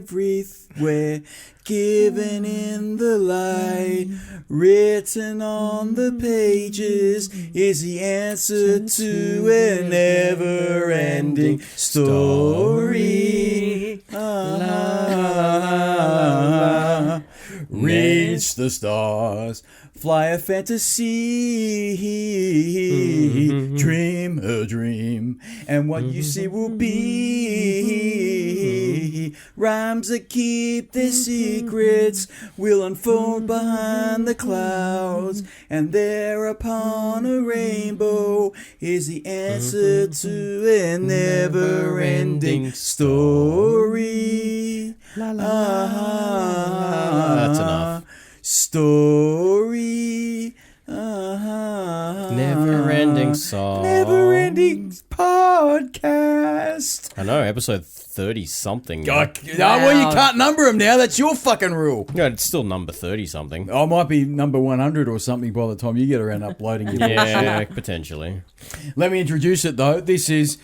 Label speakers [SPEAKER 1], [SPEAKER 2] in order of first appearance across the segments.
[SPEAKER 1] everywhere, given in the light, written on the pages, is the answer to a never-ending story. Reach the stars, fly a fantasy, dream a dream, and what you see will be. Rhymes that keep their secrets will unfold behind the clouds, and there upon a rainbow is the answer to a never-ending story.
[SPEAKER 2] That's enough.
[SPEAKER 1] Story.
[SPEAKER 2] Never-ending song.
[SPEAKER 1] Never-ending podcast.
[SPEAKER 2] I know, episode 30-something.
[SPEAKER 1] God, well, you can't number them now. That's your fucking rule.
[SPEAKER 2] No, it's still number 30-something.
[SPEAKER 1] I might be number 100 or something by the time you get around uploading your
[SPEAKER 2] Yeah, potentially.
[SPEAKER 1] Let me introduce it, though. This is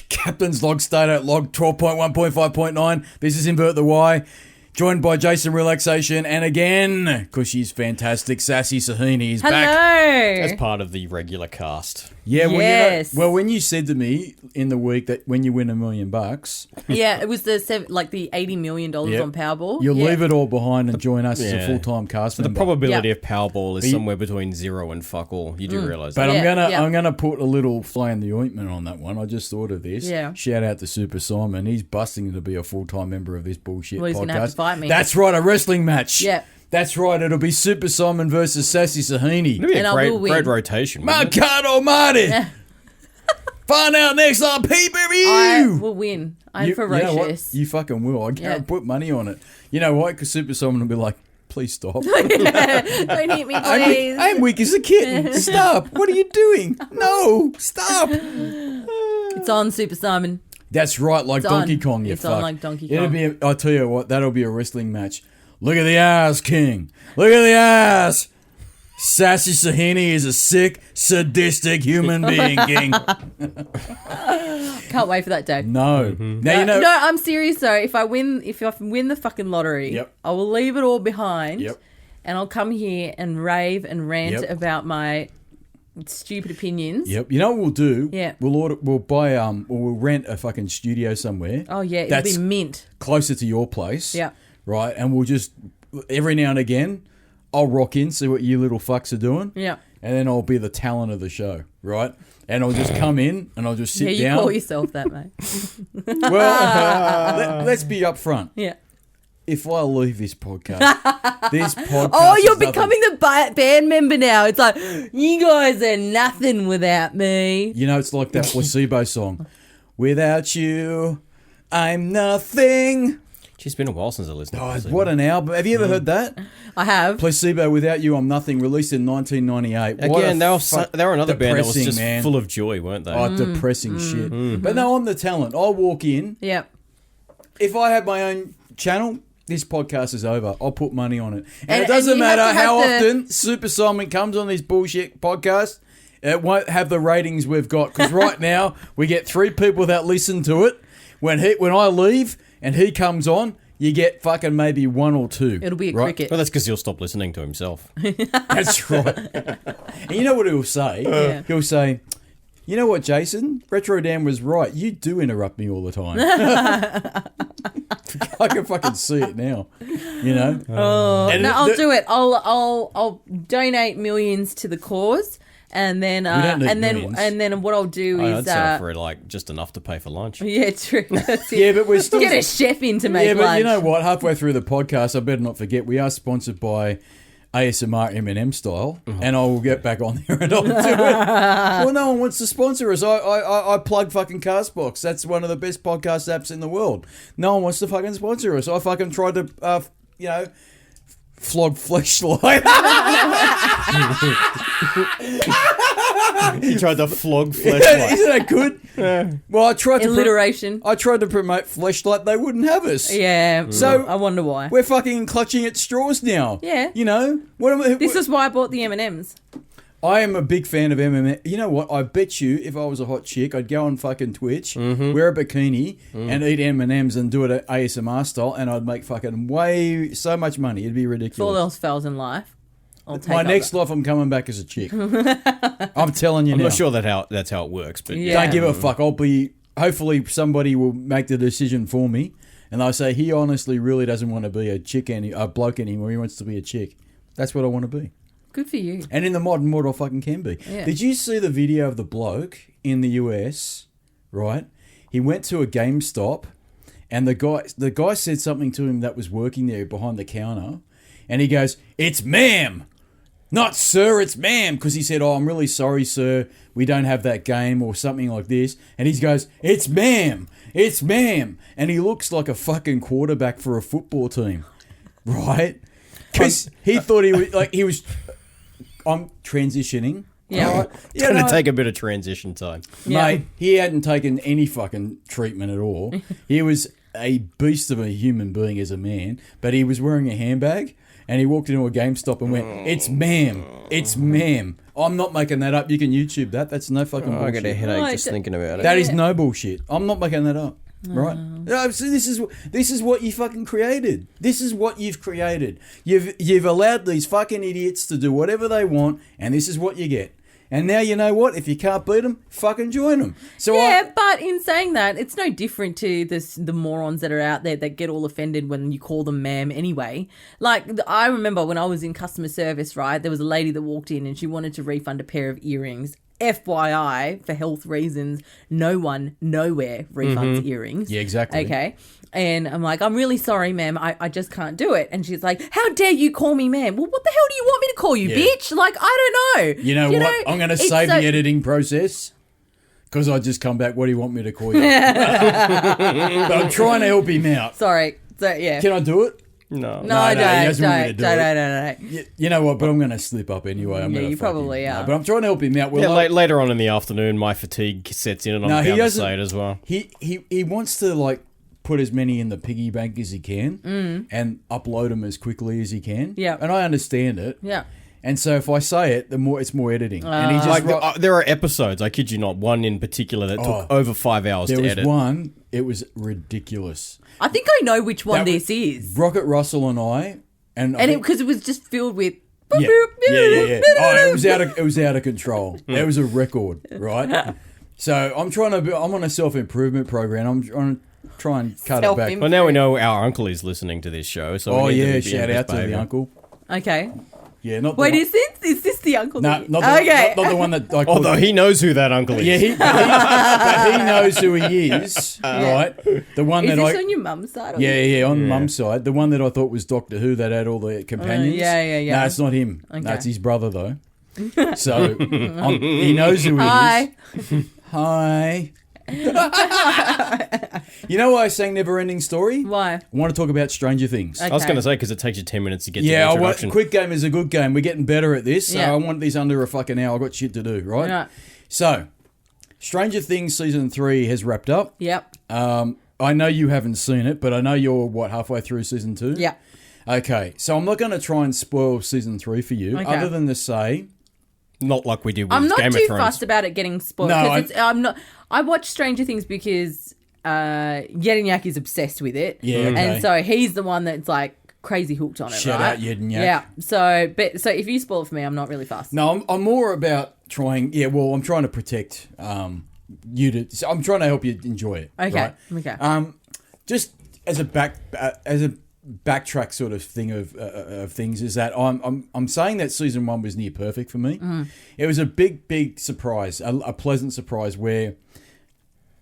[SPEAKER 1] Captain's Log Stater, log 12.1.5.9. This is Invert the Y. Joined by Jason Relaxation, and again, because she's fantastic, Sassy Suhini is back.
[SPEAKER 2] As part of the regular cast.
[SPEAKER 1] Yeah,
[SPEAKER 3] Yes.
[SPEAKER 1] when you said to me in the week that when you win $1 million,
[SPEAKER 3] Yeah, it was the $80 million
[SPEAKER 1] Yep.
[SPEAKER 3] on Powerball.
[SPEAKER 1] you'll
[SPEAKER 3] Yeah.
[SPEAKER 1] leave it all behind and join us as a
[SPEAKER 2] Yeah.
[SPEAKER 1] full-time cast
[SPEAKER 2] The
[SPEAKER 1] member.
[SPEAKER 2] probability
[SPEAKER 3] Yeah.
[SPEAKER 2] of Powerball is
[SPEAKER 1] Are you-
[SPEAKER 2] somewhere between 0 and fuck all. You do realise
[SPEAKER 1] But
[SPEAKER 2] that.
[SPEAKER 1] I'm gonna put a little fly in the ointment on that one. I just thought of this.
[SPEAKER 3] Yeah.
[SPEAKER 1] Shout out to Super Simon. He's busting to be a full-time member of this bullshit
[SPEAKER 3] Well, he's
[SPEAKER 1] podcast.
[SPEAKER 3] gonna have to fight me.
[SPEAKER 1] That's right, a wrestling match.
[SPEAKER 3] Yeah.
[SPEAKER 1] That's right. It'll be Super Simon versus Sassy Suhini.
[SPEAKER 2] It'd be
[SPEAKER 3] And
[SPEAKER 2] a
[SPEAKER 3] I
[SPEAKER 2] great,
[SPEAKER 3] will win.
[SPEAKER 2] great rotation.
[SPEAKER 1] My
[SPEAKER 2] wouldn't it?
[SPEAKER 1] God Almighty! Find out next on pay-per-view.
[SPEAKER 3] I will win. I'm
[SPEAKER 1] You know what?
[SPEAKER 3] ferocious.
[SPEAKER 1] You fucking will. I can't
[SPEAKER 3] Yeah.
[SPEAKER 1] put money on it. You know why? Because Super Simon will be like, please stop.
[SPEAKER 3] Don't hit me, please.
[SPEAKER 1] I'm weak as a kitten. Stop. What are you doing? No. Stop.
[SPEAKER 3] It's on, Super Simon.
[SPEAKER 1] That's right, like
[SPEAKER 3] It's
[SPEAKER 1] Donkey
[SPEAKER 3] on.
[SPEAKER 1] Kong, you
[SPEAKER 3] It's
[SPEAKER 1] fuck.
[SPEAKER 3] on like Donkey
[SPEAKER 1] It'll
[SPEAKER 3] Kong.
[SPEAKER 1] be I'll tell you what, that'll be a wrestling match. Look at the ass, King. Look at the ass. Sassy Suhini is a sick, sadistic human being, King.
[SPEAKER 3] Can't wait for that day.
[SPEAKER 1] No. Now, you know...
[SPEAKER 3] No, I'm serious though. If I win the fucking lottery,
[SPEAKER 1] Yep.
[SPEAKER 3] I will leave it all behind.
[SPEAKER 1] Yep.
[SPEAKER 3] And I'll come here and rave and rant
[SPEAKER 1] Yep.
[SPEAKER 3] about my stupid opinions.
[SPEAKER 1] Yep. You know what we'll do?
[SPEAKER 3] Yeah.
[SPEAKER 1] We'll buy or we'll rent a fucking studio somewhere.
[SPEAKER 3] Oh yeah, it'll
[SPEAKER 1] That's
[SPEAKER 3] be mint.
[SPEAKER 1] closer to your place.
[SPEAKER 3] Yeah.
[SPEAKER 1] Right? And we'll just every now and again I'll rock in, see what you little fucks are doing.
[SPEAKER 3] Yeah.
[SPEAKER 1] And then I'll be the talent of the show, right? And I'll just come in and I'll just sit
[SPEAKER 3] Yeah, you
[SPEAKER 1] down.
[SPEAKER 3] call yourself that, mate.
[SPEAKER 1] Well, let's be upfront.
[SPEAKER 3] Yeah.
[SPEAKER 1] If I leave this podcast,
[SPEAKER 3] Oh,
[SPEAKER 1] is
[SPEAKER 3] you're
[SPEAKER 1] nothing.
[SPEAKER 3] becoming the band member now. It's like, you guys are nothing without me.
[SPEAKER 1] You know, it's like that placebo song. Without you, I'm nothing.
[SPEAKER 2] It's been a while since I listened to
[SPEAKER 1] Oh,
[SPEAKER 2] this.
[SPEAKER 1] what an album. Have you ever heard that?
[SPEAKER 3] I have.
[SPEAKER 1] Placebo, Without You, I'm Nothing, released in 1998. What a
[SPEAKER 2] Again, they were another band that was
[SPEAKER 1] depressing,
[SPEAKER 2] just
[SPEAKER 1] man.
[SPEAKER 2] full of joy, weren't they?
[SPEAKER 1] Oh, depressing shit. But no, I'm the talent. I'll walk in.
[SPEAKER 3] Yeah.
[SPEAKER 1] If I had my own channel, this podcast is over. I'll put money on it. And it
[SPEAKER 3] And
[SPEAKER 1] doesn't
[SPEAKER 3] you have
[SPEAKER 1] matter
[SPEAKER 3] to have
[SPEAKER 1] how
[SPEAKER 3] the-
[SPEAKER 1] often Super Simon comes on this bullshit podcast, it won't have the ratings we've got. Because right now, we get 3 people that listen to it. When I leave and he comes on, you get fucking maybe 1 or 2.
[SPEAKER 3] It'll be a
[SPEAKER 1] right?
[SPEAKER 3] cricket.
[SPEAKER 2] Well, that's because he'll stop listening to himself.
[SPEAKER 1] That's right. And you know what he'll say?
[SPEAKER 3] Yeah.
[SPEAKER 1] He'll say, you know what, Jason? Retro Dan was right. You do interrupt me all the time. I can fucking see it now. You know? And
[SPEAKER 3] No, I'll do it. I'll donate millions to the cause, and then
[SPEAKER 1] don't need
[SPEAKER 3] and
[SPEAKER 1] millions.
[SPEAKER 3] then what I'll do
[SPEAKER 2] I'd
[SPEAKER 3] is
[SPEAKER 2] settle for like just enough to pay for lunch.
[SPEAKER 3] yeah, true. That's it.
[SPEAKER 1] Yeah, but we're still...
[SPEAKER 3] Get a chef in to make
[SPEAKER 1] Yeah, but
[SPEAKER 3] lunch.
[SPEAKER 1] you know what? Halfway through the podcast, I better not forget, we are sponsored by ASMR M&M Style, and I will get back on there and I'll do it. Well, no one wants to sponsor us. I plug fucking Castbox. That's one of the best podcast apps in the world. No one wants to fucking sponsor us. I fucking tried to, flog Fleshlight.
[SPEAKER 2] He tried to flog
[SPEAKER 1] Isn't that good? Well, I tried to
[SPEAKER 3] alliteration.
[SPEAKER 1] I tried to promote Fleshlight. They wouldn't have us.
[SPEAKER 3] Yeah.
[SPEAKER 1] So-
[SPEAKER 3] I wonder why.
[SPEAKER 1] We're fucking clutching at straws now.
[SPEAKER 3] Yeah.
[SPEAKER 1] You know? What am I,
[SPEAKER 3] This is why I bought the M&Ms.
[SPEAKER 1] I am a big fan of MMA. You know what? I bet you if I was a hot chick, I'd go on fucking Twitch, wear a bikini, and eat M&Ms and do it at ASMR style, and I'd make fucking so much money. It'd be
[SPEAKER 3] If all
[SPEAKER 1] ridiculous.
[SPEAKER 3] else fails in life, I'll take
[SPEAKER 1] My
[SPEAKER 3] up
[SPEAKER 1] next
[SPEAKER 3] that.
[SPEAKER 1] life, I'm coming back as a chick. I'm telling you
[SPEAKER 2] I'm
[SPEAKER 1] now.
[SPEAKER 2] not sure that's how it works, but
[SPEAKER 3] Yeah.
[SPEAKER 1] Don't give a fuck. Hopefully somebody will make the decision for me, and they'll say he honestly really doesn't want to be a bloke anymore. He wants to be a chick. That's what I want to be.
[SPEAKER 3] Good for you.
[SPEAKER 1] And in the modern world, I fucking can be.
[SPEAKER 3] Yeah.
[SPEAKER 1] Did you see the video of the bloke in the US, right? He went to a GameStop, and the guy said something to him that was working there behind the counter, and he goes, "It's ma'am. Not sir, it's ma'am." Because he said, "Oh, I'm really sorry, sir. We don't have that game," or something like this. And he goes, "It's ma'am. It's ma'am." And he looks like a fucking quarterback for a football team, right? Because he thought he was... I'm transitioning.
[SPEAKER 3] Yeah.
[SPEAKER 1] Right?
[SPEAKER 2] it's going to take a bit of transition time.
[SPEAKER 3] Yeah.
[SPEAKER 1] Mate, he hadn't taken any fucking treatment at all. He was a beast of a human being as a man, but he was wearing a handbag, and he walked into a GameStop and went, "It's ma'am. It's ma'am." I'm not making that up. You can YouTube that. That's no fucking
[SPEAKER 2] I
[SPEAKER 1] bullshit.
[SPEAKER 2] get a headache
[SPEAKER 3] Right.
[SPEAKER 2] just thinking about it.
[SPEAKER 1] That is no bullshit. I'm not making that up. Right? No, so this is what you fucking created. This is what you've created. You've allowed these fucking idiots to do whatever they want, and this is what you get. And now you know what? If you can't beat them, fucking join them. So
[SPEAKER 3] Yeah, but in saying that, it's no different to the morons that are out there that get all offended when you call them ma'am anyway. Like, I remember when I was in customer service, right, there was a lady that walked in and she wanted to refund a pair of earrings. FYI, for health reasons, no one, nowhere refunds earrings.
[SPEAKER 1] Yeah, exactly.
[SPEAKER 3] Okay. And I'm like, "I'm really sorry, ma'am. I just can't do it." And she's like, "How dare you call me ma'am?" Well, what the hell do you want me to call you,
[SPEAKER 1] Yeah.
[SPEAKER 3] bitch? Like, I don't know.
[SPEAKER 1] You know what? I'm going to
[SPEAKER 3] it's
[SPEAKER 1] save
[SPEAKER 3] so-
[SPEAKER 1] the editing process because I just come back. What do you want me to call you? But I'm trying to help him out.
[SPEAKER 3] Sorry. So, yeah.
[SPEAKER 1] Can I do it?
[SPEAKER 2] No.
[SPEAKER 3] No,
[SPEAKER 1] No, he
[SPEAKER 3] don't.
[SPEAKER 1] doesn't want me to do
[SPEAKER 3] Don't.
[SPEAKER 1] You know what? But I'm going to slip up anyway. I'm
[SPEAKER 3] Yeah,
[SPEAKER 1] gonna
[SPEAKER 3] you
[SPEAKER 1] fucking-
[SPEAKER 3] probably
[SPEAKER 1] no,
[SPEAKER 3] are.
[SPEAKER 1] but I'm trying to help him out. Well,
[SPEAKER 2] Yeah,
[SPEAKER 1] like,
[SPEAKER 2] later on in the afternoon, my fatigue sets in, and I'm
[SPEAKER 1] No, he
[SPEAKER 2] bound to
[SPEAKER 1] doesn't-
[SPEAKER 2] say it as well.
[SPEAKER 1] He wants to like put as many in the piggy bank as he can and upload them as quickly as he can.
[SPEAKER 3] Yeah.
[SPEAKER 1] And I understand it.
[SPEAKER 3] Yeah.
[SPEAKER 1] And so if I say it, it's more editing. And he just
[SPEAKER 2] Like there are episodes, I kid you not, one in particular that took over 5 hours
[SPEAKER 1] there
[SPEAKER 2] to
[SPEAKER 1] was
[SPEAKER 2] edit.
[SPEAKER 1] one. It was ridiculous.
[SPEAKER 3] I think I know which one
[SPEAKER 1] That was-
[SPEAKER 3] this is.
[SPEAKER 1] Rocket Russell and I, and
[SPEAKER 3] Because it was just filled with.
[SPEAKER 1] yeah. Oh, it was out of control. It was a record, right? So I'm on a self-improvement program. I'm trying to try and cut it back.
[SPEAKER 2] Well, now we know our uncle is listening to this show, so
[SPEAKER 1] Oh
[SPEAKER 2] we need to
[SPEAKER 1] yeah,
[SPEAKER 2] be
[SPEAKER 1] shout
[SPEAKER 2] his
[SPEAKER 1] out to the
[SPEAKER 2] behaviour.
[SPEAKER 1] uncle.
[SPEAKER 3] Okay.
[SPEAKER 1] Yeah, not
[SPEAKER 3] Wait,
[SPEAKER 1] the
[SPEAKER 3] is this the uncle?
[SPEAKER 1] no,
[SPEAKER 3] that-
[SPEAKER 1] not the,
[SPEAKER 3] Okay.
[SPEAKER 1] not the one that I called.
[SPEAKER 2] Although he knows who that uncle is.
[SPEAKER 1] Yeah, but he knows who he is, right? The one
[SPEAKER 3] Is
[SPEAKER 1] that
[SPEAKER 3] this
[SPEAKER 1] I
[SPEAKER 3] on your mum's side? Or
[SPEAKER 1] yeah, on mum's side, the one that I thought was Doctor Who that had all the companions.
[SPEAKER 3] yeah.
[SPEAKER 1] No, it's not him. No,
[SPEAKER 3] Okay.
[SPEAKER 1] it's his brother though. So he knows who he
[SPEAKER 3] Hi.
[SPEAKER 1] is. Hi. You know why I sang Never Ending Story?
[SPEAKER 3] Why?
[SPEAKER 1] I want to talk about Stranger Things.
[SPEAKER 2] I was
[SPEAKER 3] Okay.
[SPEAKER 2] going to say, because it takes you 10 minutes to get to
[SPEAKER 1] Yeah,
[SPEAKER 2] the
[SPEAKER 1] I want,
[SPEAKER 2] introduction.
[SPEAKER 1] quick game is a good game. We're getting better at this, so
[SPEAKER 3] Yeah.
[SPEAKER 1] I want this under a fucking hour. I've got shit to do, right?
[SPEAKER 3] Right.
[SPEAKER 1] So, Stranger Things Season 3 has wrapped up.
[SPEAKER 3] Yep.
[SPEAKER 1] I know you haven't seen it, but I know you're, halfway through Season 2?
[SPEAKER 3] Yeah.
[SPEAKER 1] Okay, so I'm not going to try and spoil Season 3 for you,
[SPEAKER 3] Okay.
[SPEAKER 1] other than to say...
[SPEAKER 2] Not like we did with
[SPEAKER 3] I'm not
[SPEAKER 2] Game
[SPEAKER 3] too
[SPEAKER 2] of Thrones.
[SPEAKER 3] fussed about it getting spoiled.
[SPEAKER 1] No,
[SPEAKER 3] 'cause I'm not. I watch Stranger Things because Yedinak is obsessed with it.
[SPEAKER 1] Yeah, okay.
[SPEAKER 3] And so he's the one that's like crazy hooked on it.
[SPEAKER 1] Shout
[SPEAKER 3] right?
[SPEAKER 1] out Yedinak.
[SPEAKER 3] Yeah. So if you spoil it for me, I'm not really fussed.
[SPEAKER 1] No, I'm more about trying... Yeah, well, I'm trying to protect you to... So I'm trying to help you enjoy it.
[SPEAKER 3] Okay.
[SPEAKER 1] Right?
[SPEAKER 3] Okay.
[SPEAKER 1] Just as a backtrack sort of thing of things is that I'm saying that season 1 was near perfect for me. It was a big surprise, a pleasant surprise where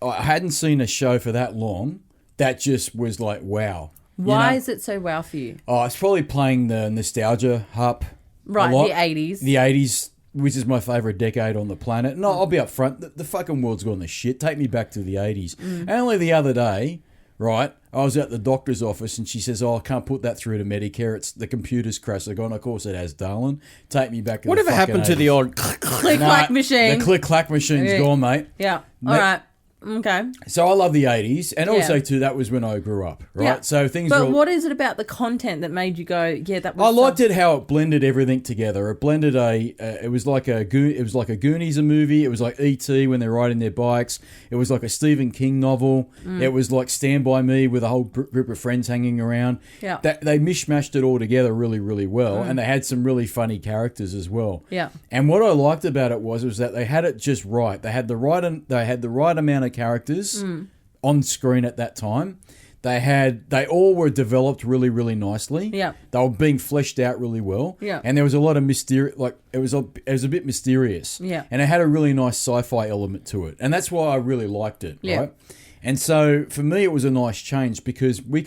[SPEAKER 1] I hadn't seen a show for that long that just was like wow.
[SPEAKER 3] Why
[SPEAKER 1] You know?
[SPEAKER 3] is it so wow for you?
[SPEAKER 1] Oh, it's probably playing the nostalgia harp.
[SPEAKER 3] Right,
[SPEAKER 1] a lot.
[SPEAKER 3] the 80s.
[SPEAKER 1] The 80s, which is my favourite decade on the planet. No, I'll be up front. The fucking world's gone to shit. Take me back to the 80s. Only the other day, right, I was at the doctor's office and she says, I can't put that through to Medicare. It's the computer's crashed. I go, of course it has, darling. Take me back to
[SPEAKER 2] Whatever
[SPEAKER 1] the fucking
[SPEAKER 2] happened to
[SPEAKER 1] 80s.
[SPEAKER 2] the old...
[SPEAKER 3] Click-clack machine.
[SPEAKER 1] The click-clack machine's
[SPEAKER 3] Yeah.
[SPEAKER 1] gone, mate.
[SPEAKER 3] Yeah.
[SPEAKER 1] Ma-
[SPEAKER 3] All right. Okay.
[SPEAKER 1] So I love the 80s, and also
[SPEAKER 3] Yeah.
[SPEAKER 1] too, that was when I grew up, right?
[SPEAKER 3] Yeah.
[SPEAKER 1] So things
[SPEAKER 3] But
[SPEAKER 1] were...
[SPEAKER 3] what is it about the content that made you go, yeah, that was
[SPEAKER 1] I liked it how it blended everything together. It blended it was like a Goonies movie. It was like E.T. when they're riding their bikes. It was like a Stephen King novel. It was like Stand By Me with a whole group of friends hanging around.
[SPEAKER 3] Yeah.
[SPEAKER 1] They mishmashed it all together really, really well, and they had some really funny characters as well.
[SPEAKER 3] Yeah.
[SPEAKER 1] And what I liked about it was that they had it just right. They had the right amount of characters on screen at that time. They all were developed really, really nicely.
[SPEAKER 3] Yeah.
[SPEAKER 1] They were being fleshed out really well.
[SPEAKER 3] Yeah.
[SPEAKER 1] And there was a lot of mysterious, like it was a bit mysterious.
[SPEAKER 3] Yeah.
[SPEAKER 1] And it had a really nice sci-fi element to it. And that's why I really liked it,
[SPEAKER 3] Yeah.
[SPEAKER 1] right? And so for me it was a nice change because we've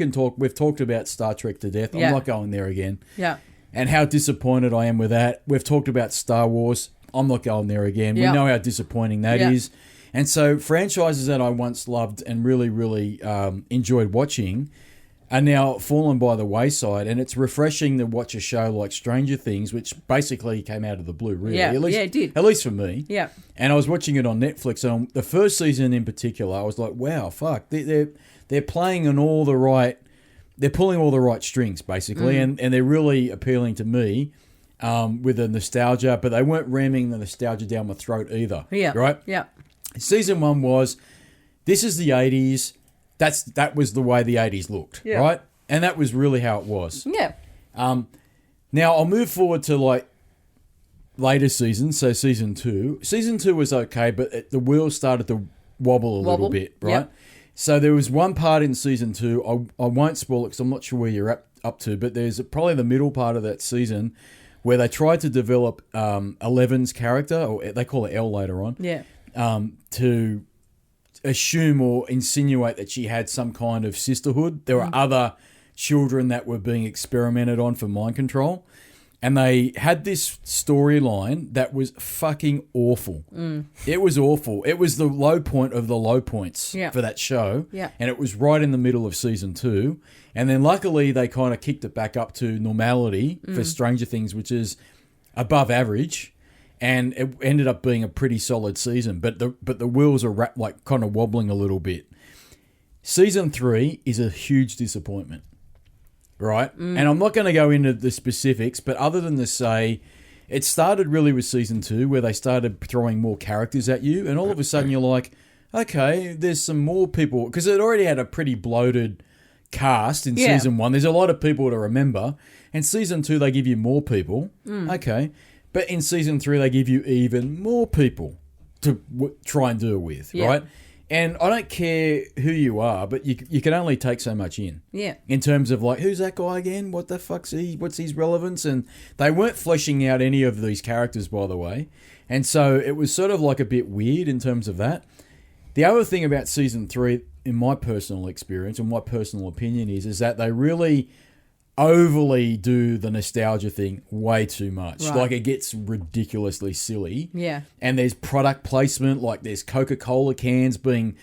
[SPEAKER 1] talked about Star Trek to death.
[SPEAKER 3] Yeah.
[SPEAKER 1] I'm not going there again.
[SPEAKER 3] Yeah.
[SPEAKER 1] And how disappointed I am with that. We've talked about Star Wars. I'm not going there again.
[SPEAKER 3] Yeah.
[SPEAKER 1] We know how disappointing that
[SPEAKER 3] Yeah.
[SPEAKER 1] is. And so franchises that I once loved and really, really enjoyed watching are now fallen by the wayside. And it's refreshing to watch a show like Stranger Things, which basically came out of the blue, really.
[SPEAKER 3] Yeah.
[SPEAKER 1] At least,
[SPEAKER 3] Yeah, it did.
[SPEAKER 1] At least for me.
[SPEAKER 3] Yeah.
[SPEAKER 1] And I was watching it on Netflix. And on the first season in particular, I was like, wow, fuck. They're playing on all the right... They're pulling all the right strings, basically. And they're really appealing to me with the nostalgia. But they weren't ramming the nostalgia down my throat either.
[SPEAKER 3] Yeah.
[SPEAKER 1] Right?
[SPEAKER 3] Yeah.
[SPEAKER 1] Season 1 was, this is the 80s. That was the way the 80s looked,
[SPEAKER 3] Yeah.
[SPEAKER 1] right? And that was really how it was.
[SPEAKER 3] Yeah.
[SPEAKER 1] Now, I'll move forward to, like, later seasons, so Season 2. Season 2 was okay, but the wheels started to wobble a little bit, right?
[SPEAKER 3] Yep.
[SPEAKER 1] So there was one part in Season 2, I won't spoil it because I'm not sure where you're up to, but there's probably the middle part of that season where they tried to develop Eleven's character, or they call it Elle later on,
[SPEAKER 3] Yeah.
[SPEAKER 1] to assume or insinuate that she had some kind of sisterhood. There were other children that were being experimented on for mind control. And they had this storyline that was fucking awful. It was awful. It was the low point of the low points for that show.
[SPEAKER 3] Yeah.
[SPEAKER 1] And it was right in the middle of Season 2. And then luckily they kind of kicked it back up to normality for Stranger Things, which is above average. And it ended up being a pretty solid season. But the wheels are kind of wobbling a little bit. Season 3 is a huge disappointment. Right? And I'm not going to go into the specifics, but other than to say, it started really with Season 2 where they started throwing more characters at you. And all of a sudden you're like, okay, there's some more people. Because it already had a pretty bloated cast in Season 1. There's a lot of people to remember. And Season 2, they give you more people. Okay. But in Season 3, they give you even more people to try and deal with.
[SPEAKER 3] Yeah.
[SPEAKER 1] Right? And I don't care who you are, but you can only take so much in.
[SPEAKER 3] Yeah.
[SPEAKER 1] In terms of like, who's that guy again? What the fuck's he? What's his relevance? And they weren't fleshing out any of these characters, by the way. And so it was sort of like a bit weird in terms of that. The other thing about Season 3, in my personal experience and my personal opinion is that they really overly do the nostalgia thing way too much.
[SPEAKER 3] Right.
[SPEAKER 1] Like it gets ridiculously silly.
[SPEAKER 3] Yeah.
[SPEAKER 1] And there's product placement, like there's Coca-Cola cans being,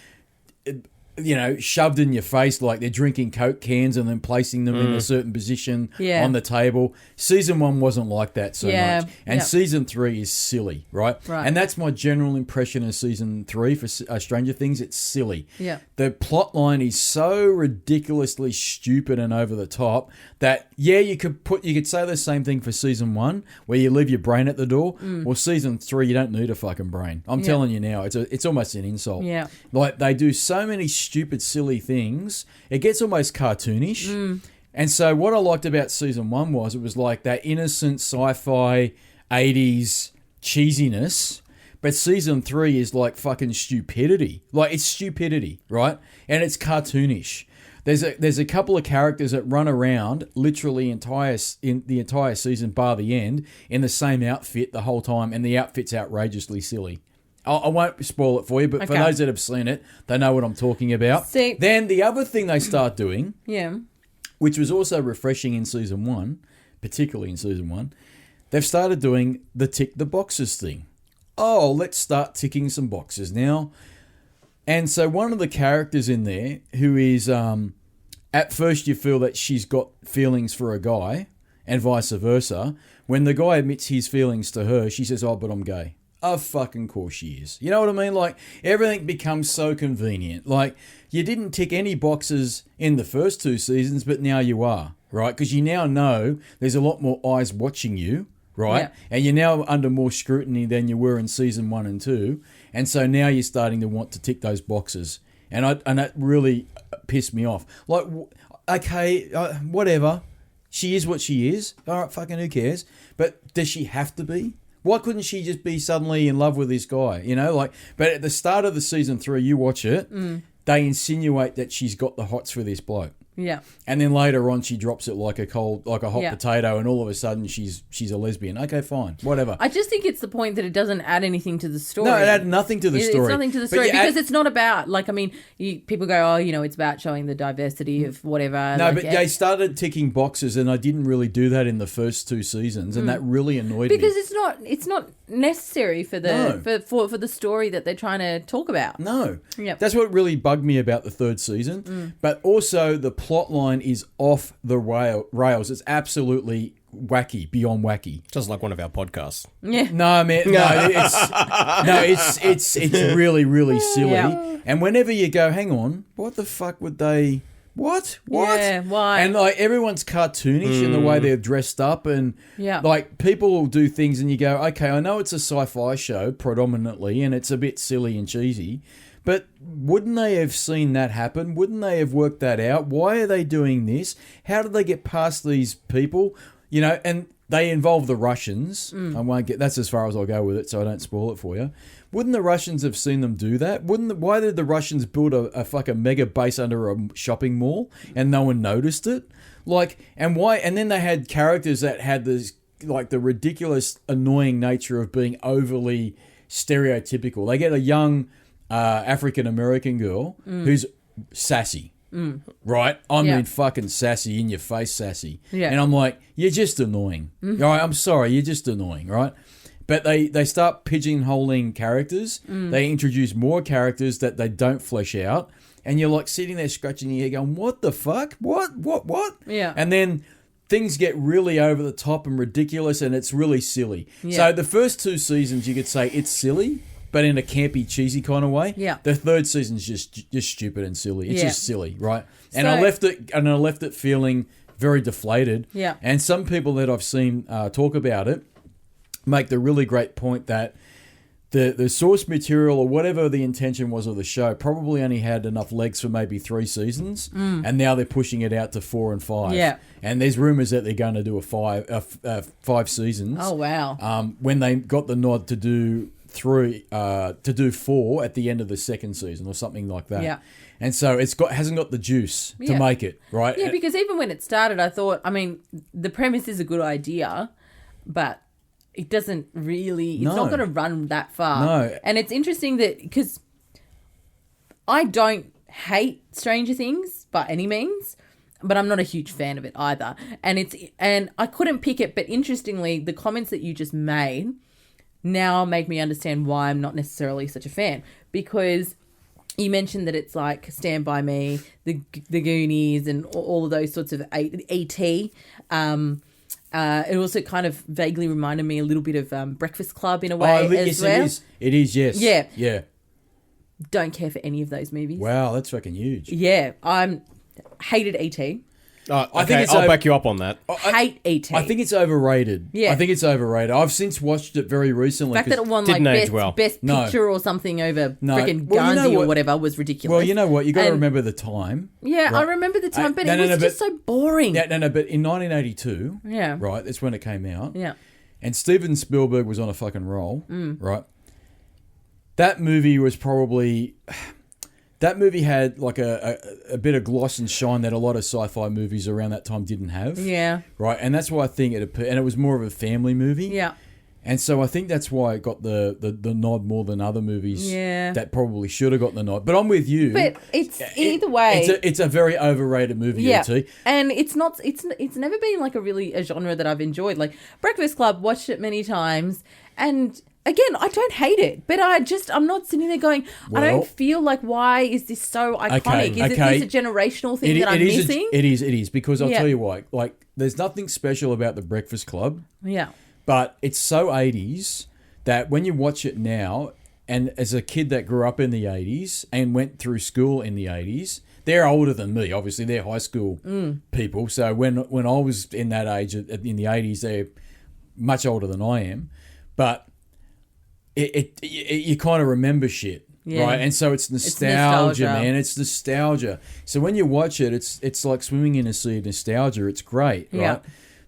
[SPEAKER 1] shoved in your face, like they're drinking Coke cans and then placing them in a certain position on the table. Season 1 wasn't like that so much. And Season 3 is silly, right? And that's my general impression of Season 3 for Stranger Things. It's silly.
[SPEAKER 3] Yeah.
[SPEAKER 1] The plot line is so ridiculously stupid and over the top that, you could say the same thing for Season 1 where you leave your brain at the door. Well, Season 3, you don't need a fucking brain. I'm telling you now, it's almost an insult.
[SPEAKER 3] Yeah.
[SPEAKER 1] Like they do so many stupid, silly things. It gets almost cartoonish. And so what I liked about Season 1 was it was like that innocent sci-fi 80s cheesiness. But Season 3 is like fucking stupidity. Like it's stupidity, right? And it's cartoonish. There's a couple of characters that run around literally in the entire season bar the end in the same outfit the whole time, and the outfit's outrageously silly. I won't spoil it for you, but for those that have seen it, they know what I'm talking about. Then the other thing they start doing, which was also refreshing in Season 1, particularly in Season 1, they've started doing the tick the boxes thing. Oh, let's start ticking some boxes now. And so one of the characters in there who is, at first you feel that she's got feelings for a guy and vice versa. When the guy admits his feelings to her, she says, oh, but I'm gay. Of fucking course she is. You know what I mean? Like, everything becomes so convenient. Like, you didn't tick any boxes in the first 2 seasons, but now you are, right? Because you now know there's a lot more eyes watching you, right?
[SPEAKER 3] Yeah.
[SPEAKER 1] And you're now under more scrutiny than you were in season 1 and 2. And so now you're starting to want to tick those boxes. And that really pissed me off. Like, okay, whatever. She is what she is. All right, fucking who cares? But does she have to be? Why couldn't she just be suddenly in love with this guy? You know, like, but at the start of the season 3, you watch it, they insinuate that she's got the hots for this bloke.
[SPEAKER 3] Yeah.
[SPEAKER 1] And then later on, she drops it like a hot
[SPEAKER 3] Yeah.
[SPEAKER 1] potato, and all of a sudden, she's a lesbian. Okay, fine, whatever.
[SPEAKER 3] I just think it's the point that it doesn't add anything to the story.
[SPEAKER 1] No, it added nothing to the story.
[SPEAKER 3] It's nothing to the story because it's not about, like, I mean, people go, oh, you know, it's about showing the diversity of whatever.
[SPEAKER 1] No,
[SPEAKER 3] like,
[SPEAKER 1] but they started ticking boxes, and I didn't really do that in the first 2 seasons, and that really annoyed me.
[SPEAKER 3] because it's not necessary for the for the story that they're trying to talk about.
[SPEAKER 1] No.
[SPEAKER 3] Yep.
[SPEAKER 1] That's what really bugged me about the 3rd season. But also the plot line is off the rails. It's absolutely wacky, beyond wacky.
[SPEAKER 2] Just like one of our podcasts.
[SPEAKER 3] Yeah.
[SPEAKER 1] No, man, it's really, really silly.
[SPEAKER 3] Yeah.
[SPEAKER 1] And whenever you go, hang on, what the fuck would they... What?
[SPEAKER 3] Yeah, why?
[SPEAKER 1] And like everyone's cartoonish in the way they're dressed up, and
[SPEAKER 3] Yeah.
[SPEAKER 1] like people will do things, and you go, okay, I know it's a sci-fi show predominantly, and it's a bit silly and cheesy, but wouldn't they have seen that happen? Wouldn't they have worked that out? Why are they doing this? How did they get past these people? You know, and they involve the Russians. I won't get. That's as far as I'll go with it, so I don't spoil it for you. Wouldn't the Russians have seen them do that? Why did the Russians build a fucking mega base under a shopping mall and no one noticed it? Like, and why? And then they had characters that had this, like, the ridiculous, annoying nature of being overly stereotypical. They get a young African American girl who's sassy. Right? I mean, fucking sassy, in your face sassy.
[SPEAKER 3] Yeah.
[SPEAKER 1] And I'm like, you're just annoying. All right, I'm sorry, you're just annoying, right? But they start pigeonholing characters. They introduce more characters that they don't flesh out. And you're like sitting there scratching your head going, what the fuck? What?
[SPEAKER 3] Yeah.
[SPEAKER 1] And then things get really over the top and ridiculous, and it's really silly.
[SPEAKER 3] Yeah.
[SPEAKER 1] So the first 2 seasons, you could say it's silly, but in a campy, cheesy kind of way.
[SPEAKER 3] Yeah.
[SPEAKER 1] The 3rd season's just stupid and silly. It's
[SPEAKER 3] Yeah.
[SPEAKER 1] just silly, right? And
[SPEAKER 3] So-
[SPEAKER 1] I left it feeling very deflated.
[SPEAKER 3] Yeah.
[SPEAKER 1] And some people that I've seen talk about it make the really great point that the source material or whatever the intention was of the show probably only had enough legs for maybe 3 seasons, and now they're pushing it out to 4 and 5.
[SPEAKER 3] Yeah.
[SPEAKER 1] And there's rumors that they're going to do 5 seasons.
[SPEAKER 3] Oh, wow.
[SPEAKER 1] When they got the nod to do 4 at the end of the 2nd season or something like that.
[SPEAKER 3] Yeah.
[SPEAKER 1] And so hasn't got the juice to
[SPEAKER 3] Yeah.
[SPEAKER 1] make it, right?
[SPEAKER 3] Yeah, because even when it started, I thought, I mean, the premise is a good idea, but it doesn't really, it's
[SPEAKER 1] No.
[SPEAKER 3] not going to run that far.
[SPEAKER 1] No.
[SPEAKER 3] And it's interesting that, because I don't hate Stranger Things by any means, but I'm not a huge fan of it either. And I couldn't pick it, but interestingly, the comments that you just made now make me understand why I'm not necessarily such a fan, because you mentioned that it's like Stand By Me, the Goonies, and all of those sorts of E.T. It also kind of vaguely reminded me a little bit of Breakfast Club in a way as well.
[SPEAKER 1] It is. It is, yes.
[SPEAKER 3] Yeah.
[SPEAKER 1] Yeah.
[SPEAKER 3] Don't care for any of those movies.
[SPEAKER 1] Wow, that's fucking huge.
[SPEAKER 3] Yeah, hated E.T.
[SPEAKER 2] I
[SPEAKER 1] think it's
[SPEAKER 2] I'll back you up on that.
[SPEAKER 3] Hate E.T.
[SPEAKER 1] I think it's overrated.
[SPEAKER 3] Yeah.
[SPEAKER 1] I think it's overrated. I've since watched it very recently.
[SPEAKER 3] the fact that it won like
[SPEAKER 2] Didn't age
[SPEAKER 3] best
[SPEAKER 1] No.
[SPEAKER 3] picture or something over
[SPEAKER 1] No.
[SPEAKER 3] freaking
[SPEAKER 1] Well, you know
[SPEAKER 3] Gandhi or
[SPEAKER 1] what?
[SPEAKER 3] whatever was ridiculous.
[SPEAKER 1] Well, you know what? You got to
[SPEAKER 3] And-
[SPEAKER 1] remember the time.
[SPEAKER 3] Yeah, I
[SPEAKER 1] Right.
[SPEAKER 3] remember the time, but
[SPEAKER 1] No,
[SPEAKER 3] it
[SPEAKER 1] no,
[SPEAKER 3] was
[SPEAKER 1] no,
[SPEAKER 3] just so boring.
[SPEAKER 1] Yeah, no, but in 1982,
[SPEAKER 3] Yeah.
[SPEAKER 1] right, that's when it came out.
[SPEAKER 3] Yeah.
[SPEAKER 1] And Steven Spielberg was on a fucking roll,
[SPEAKER 3] Mm.
[SPEAKER 1] right? That movie was probably... That movie had like a bit of gloss and shine that a lot of sci-fi movies around that time didn't have.
[SPEAKER 3] Yeah.
[SPEAKER 1] Right, and that's why I think and it was more of a family movie.
[SPEAKER 3] Yeah.
[SPEAKER 1] And so I think that's why it got the nod more than other movies
[SPEAKER 3] Yeah.
[SPEAKER 1] that probably should have got the nod. But I'm with you.
[SPEAKER 3] But it's either way.
[SPEAKER 1] It's a very overrated movie,
[SPEAKER 3] yeah,
[SPEAKER 1] E.T.
[SPEAKER 3] and it's never been like a genre that I've enjoyed. Like Breakfast Club, watched it many times, and again, I don't hate it, but I'm not sitting there going, I
[SPEAKER 1] Well-
[SPEAKER 3] don't feel like, why is this so iconic?
[SPEAKER 1] Okay,
[SPEAKER 3] Is it
[SPEAKER 1] okay.
[SPEAKER 3] this a generational thing that I'm missing?
[SPEAKER 1] It is because I'll
[SPEAKER 3] Yeah.
[SPEAKER 1] tell you why. Like, there's nothing special about the Breakfast Club,
[SPEAKER 3] Yeah.
[SPEAKER 1] but it's so 80s that when you watch it now, and as a kid that grew up in the 80s and went through school in the 80s, they're older than me. Obviously, they're high school people. So when I was in that age in the 80s, they're much older than I am. But you kind of remember shit.
[SPEAKER 3] Yeah.
[SPEAKER 1] Right, and so it's nostalgia, man. It's nostalgia. So when you watch it, it's like swimming in a sea of nostalgia. It's great, right?
[SPEAKER 3] Yeah.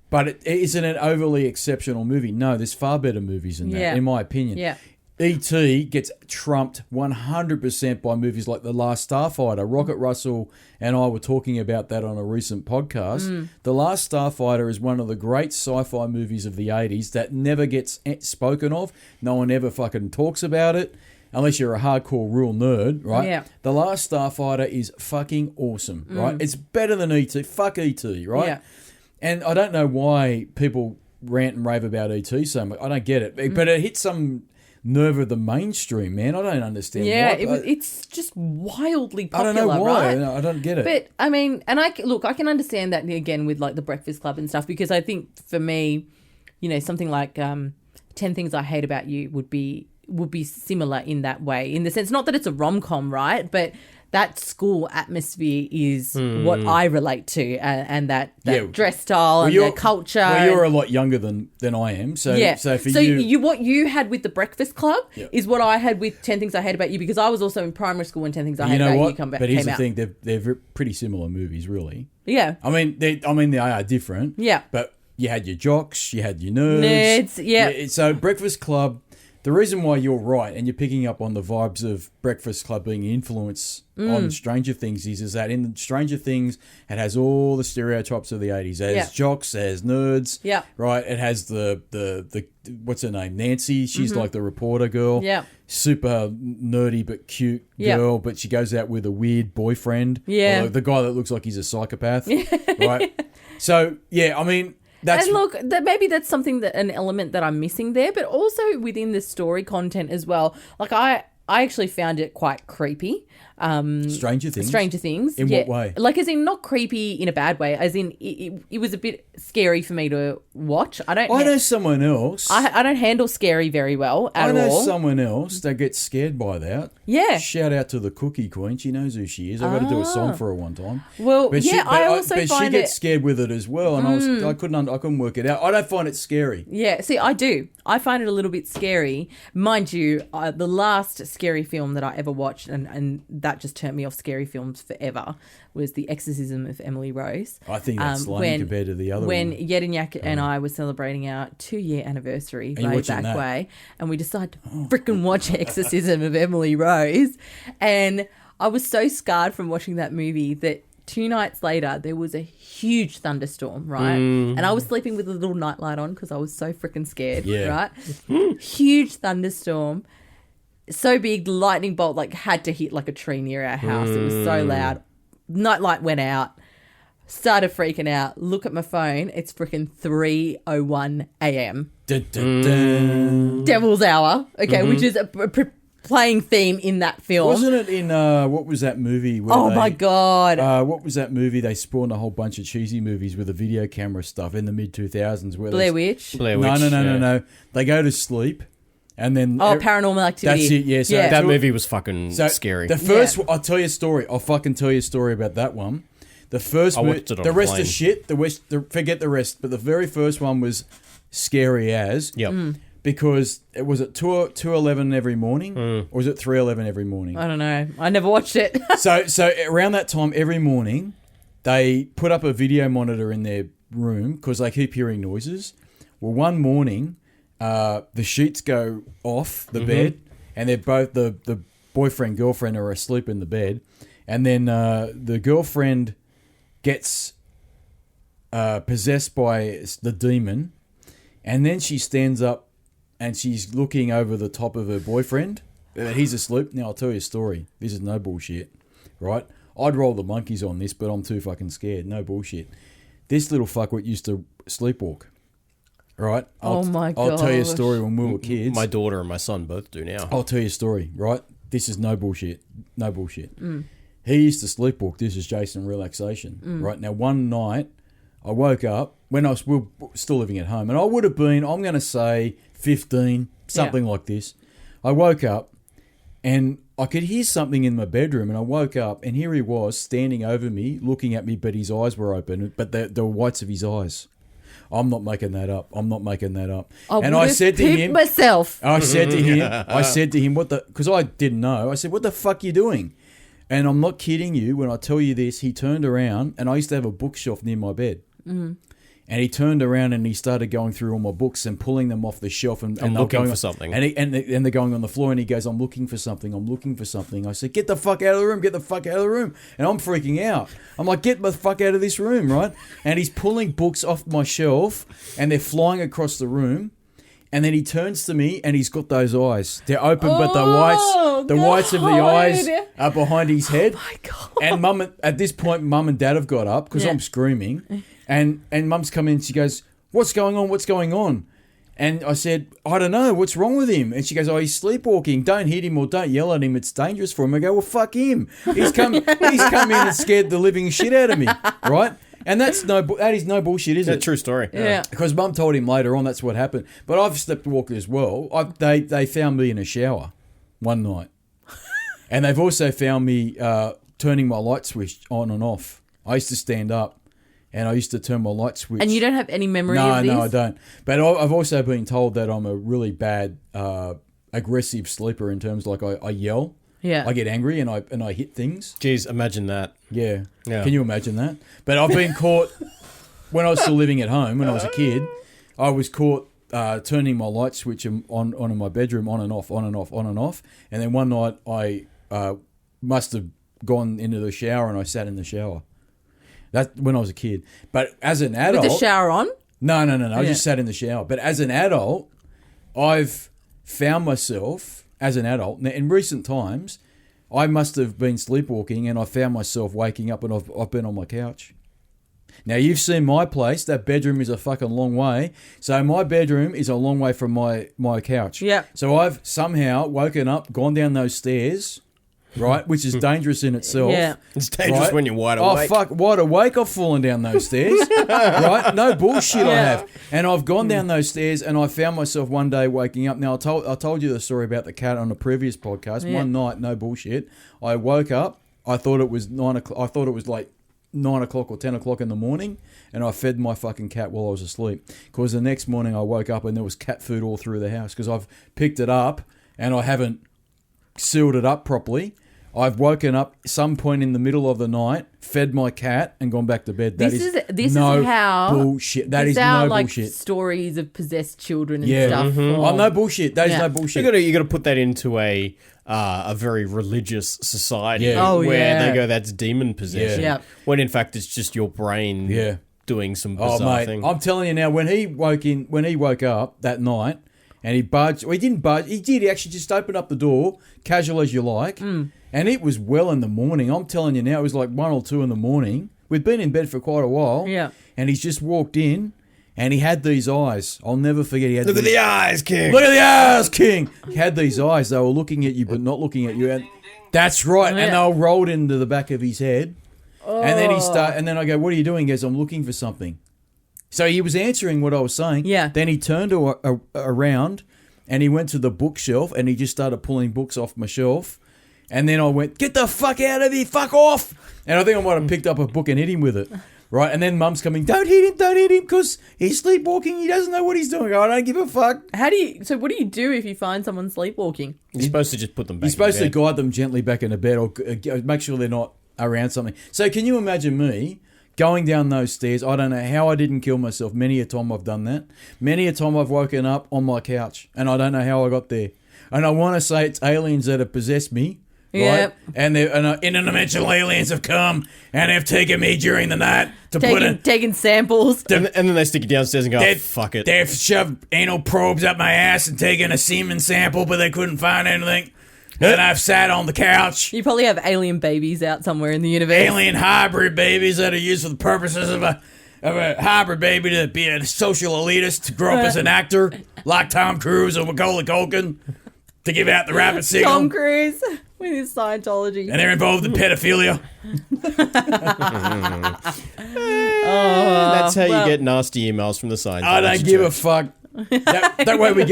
[SPEAKER 1] But it isn't an overly exceptional movie. No, there's far better movies than that, in my opinion.
[SPEAKER 3] Yeah.
[SPEAKER 1] E.T. gets trumped 100% by movies like The Last Starfighter. Rocket Russell and I were talking about that on a recent podcast. The Last Starfighter is one of the great sci-fi movies of the 80s that never gets spoken of. No one ever fucking talks about it. Unless you're a hardcore real nerd, right?
[SPEAKER 3] Yeah.
[SPEAKER 1] The Last Starfighter is fucking awesome, right? It's better than E.T. Fuck E.T., right?
[SPEAKER 3] Yeah.
[SPEAKER 1] And I don't know why people rant and rave about E.T. so much. I don't get it. But it hits some nerve of the mainstream, man. I don't understand why.
[SPEAKER 3] It's just wildly popular,
[SPEAKER 1] I don't know why.
[SPEAKER 3] right?
[SPEAKER 1] I don't get it.
[SPEAKER 3] But, I mean, and I can understand that, again, with, like, The Breakfast Club and stuff, because I think, for me, you know, something like 10 Things I Hate About You would be similar in that way, in the sense, not that it's a rom-com, right, but that school atmosphere is what I relate to, and that dress style and the culture.
[SPEAKER 1] Well, you're a lot younger than I am, so for you,
[SPEAKER 3] what you had with The Breakfast Club is what I had with 10 Things I Hate About You, because I was also in primary school when 10 Things I Hate About You came out.
[SPEAKER 1] But here's the thing: they're pretty similar movies, really.
[SPEAKER 3] Yeah,
[SPEAKER 1] I mean they are different.
[SPEAKER 3] Yeah,
[SPEAKER 1] but you had your jocks, you had your nerds.
[SPEAKER 3] Yeah.
[SPEAKER 1] So Breakfast Club. The reason why you're right and you're picking up on the vibes of Breakfast Club being influence on Stranger Things is that in Stranger Things, it has all the stereotypes of the 80s. It has jocks, it has nerds, right? It has the what's her name? Nancy. She's like the reporter girl.
[SPEAKER 3] Yeah.
[SPEAKER 1] Super nerdy but cute girl, but she goes out with a weird boyfriend.
[SPEAKER 3] Yeah.
[SPEAKER 1] Or the guy that looks like he's a psychopath, right? So, yeah, I mean...
[SPEAKER 3] And look, maybe that's an element that I'm missing there, but also within the story content as well. Like I actually found it quite creepy.
[SPEAKER 1] Stranger Things? In what way?
[SPEAKER 3] Like, as in, not creepy in a bad way, as in it was a bit scary for me to watch. I
[SPEAKER 1] know someone else.
[SPEAKER 3] I don't handle scary very well at all.
[SPEAKER 1] I know someone else that gets scared by that.
[SPEAKER 3] Yeah.
[SPEAKER 1] Shout out to the Cookie Queen. She knows who she is. I got to do a song for her one time.
[SPEAKER 3] Well, but she
[SPEAKER 1] gets scared with it as well, and I couldn't work it out. I don't find it scary.
[SPEAKER 3] Yeah, see, I do. I find it a little bit scary. Mind you, the last scary film that I ever watched, and that just turned me off scary films forever, was The Exorcism of Emily Rose.
[SPEAKER 1] I think that's lame compared to the other one.
[SPEAKER 3] When Yedinyak and I were celebrating our 2-year anniversary way back way, and we decided to freaking watch Exorcism of Emily Rose, and I was so scarred from watching that movie that 2 nights later, there was a huge thunderstorm, right? And I was sleeping with a little nightlight on because I was so freaking scared, right? Huge thunderstorm. So big, the lightning bolt had to hit like a tree near our house. It was so loud. Nightlight went out. Started freaking out. Look at my phone. It's freaking 3:01 a.m. Devil's Hour, okay, which is a playing theme in that film.
[SPEAKER 1] Wasn't it in, what was that movie?
[SPEAKER 3] My God.
[SPEAKER 1] What was that movie? They spawned a whole bunch of cheesy movies with the video camera stuff in the mid-2000s.
[SPEAKER 3] Blair Witch?
[SPEAKER 1] No. They go to sleep. And then
[SPEAKER 3] Paranormal Activity.
[SPEAKER 1] That's it. Yeah. So
[SPEAKER 2] that movie was fucking scary.
[SPEAKER 1] The first, I'll tell you a story. I'll fucking tell you a story about that one. The first, the rest is shit. Forget the rest. But the very first one was scary as.
[SPEAKER 2] Yep.
[SPEAKER 1] Because it was at 2:11 every morning, or was it 3:11 every morning?
[SPEAKER 3] I don't know. I never watched it.
[SPEAKER 1] so around that time every morning, they put up a video monitor in their room because they keep hearing noises. Well, one morning. The sheets go off the bed, and they're both the boyfriend girlfriend are asleep in the bed, and then the girlfriend gets possessed by the demon, and then she stands up and she's looking over the top of her boyfriend. He's asleep. Now I'll tell you a story. This is no bullshit, right? I'd roll the monkeys on this, but I'm too fucking scared. No bullshit. This little fuckwit used to sleepwalk. Right?
[SPEAKER 3] Oh my God.
[SPEAKER 1] I'll tell you a story when we were kids.
[SPEAKER 2] My daughter and my son both do now.
[SPEAKER 1] I'll tell you a story, right? This is no bullshit. No bullshit. He used to sleepwalk. This is Jason Relaxation, right? Now, one night, I woke up when we were still living at home, and I would have been, I'm going to say 15, something like this. I woke up and I could hear something in my bedroom, and I woke up and here he was standing over me, looking at me, but his eyes were open, but the whites of his eyes. I'm not making that up. I said to him,
[SPEAKER 3] myself.
[SPEAKER 1] I said to him, what the, because I didn't know. I said, what the fuck are you doing? And I'm not kidding you when I tell you this. He turned around, and I used to have a bookshelf near my bed. Mm-hmm. And he turned around and he started going through all my books and pulling them off the shelf and
[SPEAKER 2] looking
[SPEAKER 1] going
[SPEAKER 2] for something.
[SPEAKER 1] And they're going on the floor, and he goes, I'm looking for something. I said, get the fuck out of the room. And I'm freaking out. I'm like, get the fuck out of this room, right? And he's pulling books off my shelf, and they're flying across the room. And then he turns to me, and he's got those eyes. They're open, but the whites of the eyes are behind his head.
[SPEAKER 3] Oh my God.
[SPEAKER 1] And at this point, Mum and Dad have got up because I'm screaming. And Mum's come in, she goes, what's going on? And I said, I don't know, what's wrong with him? And she goes, he's sleepwalking. Don't hit him or don't yell at him. It's dangerous for him. I go, well, fuck him. He's come in and scared the living shit out of me, right? And that is no bullshit, is it?
[SPEAKER 2] It's a true story.
[SPEAKER 3] Yeah.
[SPEAKER 1] Because Mum told him later on that's what happened. But I've sleepwalked as well. They found me in a shower one night. And they've also found me turning my light switch on and off. I used to stand up and I used to turn my light switch.
[SPEAKER 3] And you don't have any memory of this?
[SPEAKER 1] No, I don't. But I've also been told that I'm a really bad, aggressive sleeper in terms like I yell.
[SPEAKER 3] Yeah.
[SPEAKER 1] I get angry and I hit things.
[SPEAKER 2] Jeez, imagine that.
[SPEAKER 1] Yeah. Can you imagine that? But I've been caught when I was still living at home when I was a kid. I was caught turning my light switch on in my bedroom on and off. And then one night I must have gone into the shower and I sat in the shower. That's when I was a kid. But as an adult,
[SPEAKER 3] with the shower on?
[SPEAKER 1] No. I just sat in the shower. But as an adult, I've found myself as an adult in recent times. I must have been sleepwalking and I found myself waking up and I've been on my couch. Now, you've seen my place. That bedroom is a fucking long way. So my bedroom is a long way from my couch.
[SPEAKER 3] Yeah.
[SPEAKER 1] So I've somehow woken up, gone down those stairs, right, which is dangerous in itself.
[SPEAKER 3] Yeah.
[SPEAKER 2] It's dangerous when you're wide awake.
[SPEAKER 1] Oh, fuck, wide awake, I've fallen down those stairs, right? No bullshit I have. And I've gone down those stairs and I found myself one day waking up. Now, I told you the story about the cat on a previous podcast. One night, no bullshit, I woke up. I thought it was 9 o'clock. I thought it was like 9 o'clock or 10 o'clock in the morning, and I fed my fucking cat while I was asleep. Because the next morning I woke up and there was cat food all through the house because I've picked it up and I haven't sealed it up properly. I've woken up some point in the middle of the night, fed my cat, and gone back to bed. This is how bullshit. That is no bullshit.
[SPEAKER 3] Stories of possessed children and stuff.
[SPEAKER 1] Mm-hmm. Oh, no bullshit. That is no bullshit.
[SPEAKER 2] You got to put that into a very religious society where they go, that's demon possession.
[SPEAKER 3] Yeah.
[SPEAKER 2] When in fact it's just your brain doing some bizarre thing.
[SPEAKER 1] I'm telling you now, when he woke up that night and he budged, well, he didn't budge. He did. He actually just opened up the door, casual as you like. And it was well in the morning. I'm telling you now, it was like 1 or 2 in the morning. We'd been in bed for quite a while.
[SPEAKER 3] Yeah.
[SPEAKER 1] And he's just walked in and he had these eyes. I'll never forget.
[SPEAKER 2] Look at the eyes, King.
[SPEAKER 1] Look at the eyes, King. He had these eyes. They were looking at you but not looking at you. And that's right. And they were rolled into the back of his head. And then and then I go, what are you doing? He goes, I'm looking for something. So he was answering what I was saying.
[SPEAKER 3] Yeah.
[SPEAKER 1] Then he turned around and he went to the bookshelf and he just started pulling books off my shelf. And then I went, get the fuck out of here, fuck off. And I think I might have picked up a book and hit him with it. Right? And then Mum's coming, don't hit him, because he's sleepwalking. He doesn't know what he's doing. I don't give a fuck.
[SPEAKER 3] So what do you do if you find someone sleepwalking?
[SPEAKER 2] You're supposed to just put them back
[SPEAKER 1] You're supposed
[SPEAKER 2] in bed.
[SPEAKER 1] to guide them gently back into bed or make sure they're not around something. So can you imagine me going down those stairs? I don't know how I didn't kill myself. Many a time I've done that. Many a time I've woken up on my couch and I don't know how I got there. And I want to say it's aliens that have possessed me. Right? And interdimensional aliens have come and have taken me during the night
[SPEAKER 3] taking samples.
[SPEAKER 2] And then they stick you downstairs and go, fuck it.
[SPEAKER 1] They've shoved anal probes up my ass and taken a semen sample, but they couldn't find anything. And I've sat on the couch.
[SPEAKER 3] You probably have alien babies out somewhere in the universe.
[SPEAKER 1] Alien hybrid babies that are used for the purposes of a hybrid baby to be a social elitist, to grow up as an actor like Tom Cruise or Macaulay Culkin, to give out the rapid signal.
[SPEAKER 3] Tom Cruise with his Scientology.
[SPEAKER 1] And they're involved in pedophilia.
[SPEAKER 2] That's how you get nasty emails from the Scientology
[SPEAKER 1] I don't give a fuck. That way we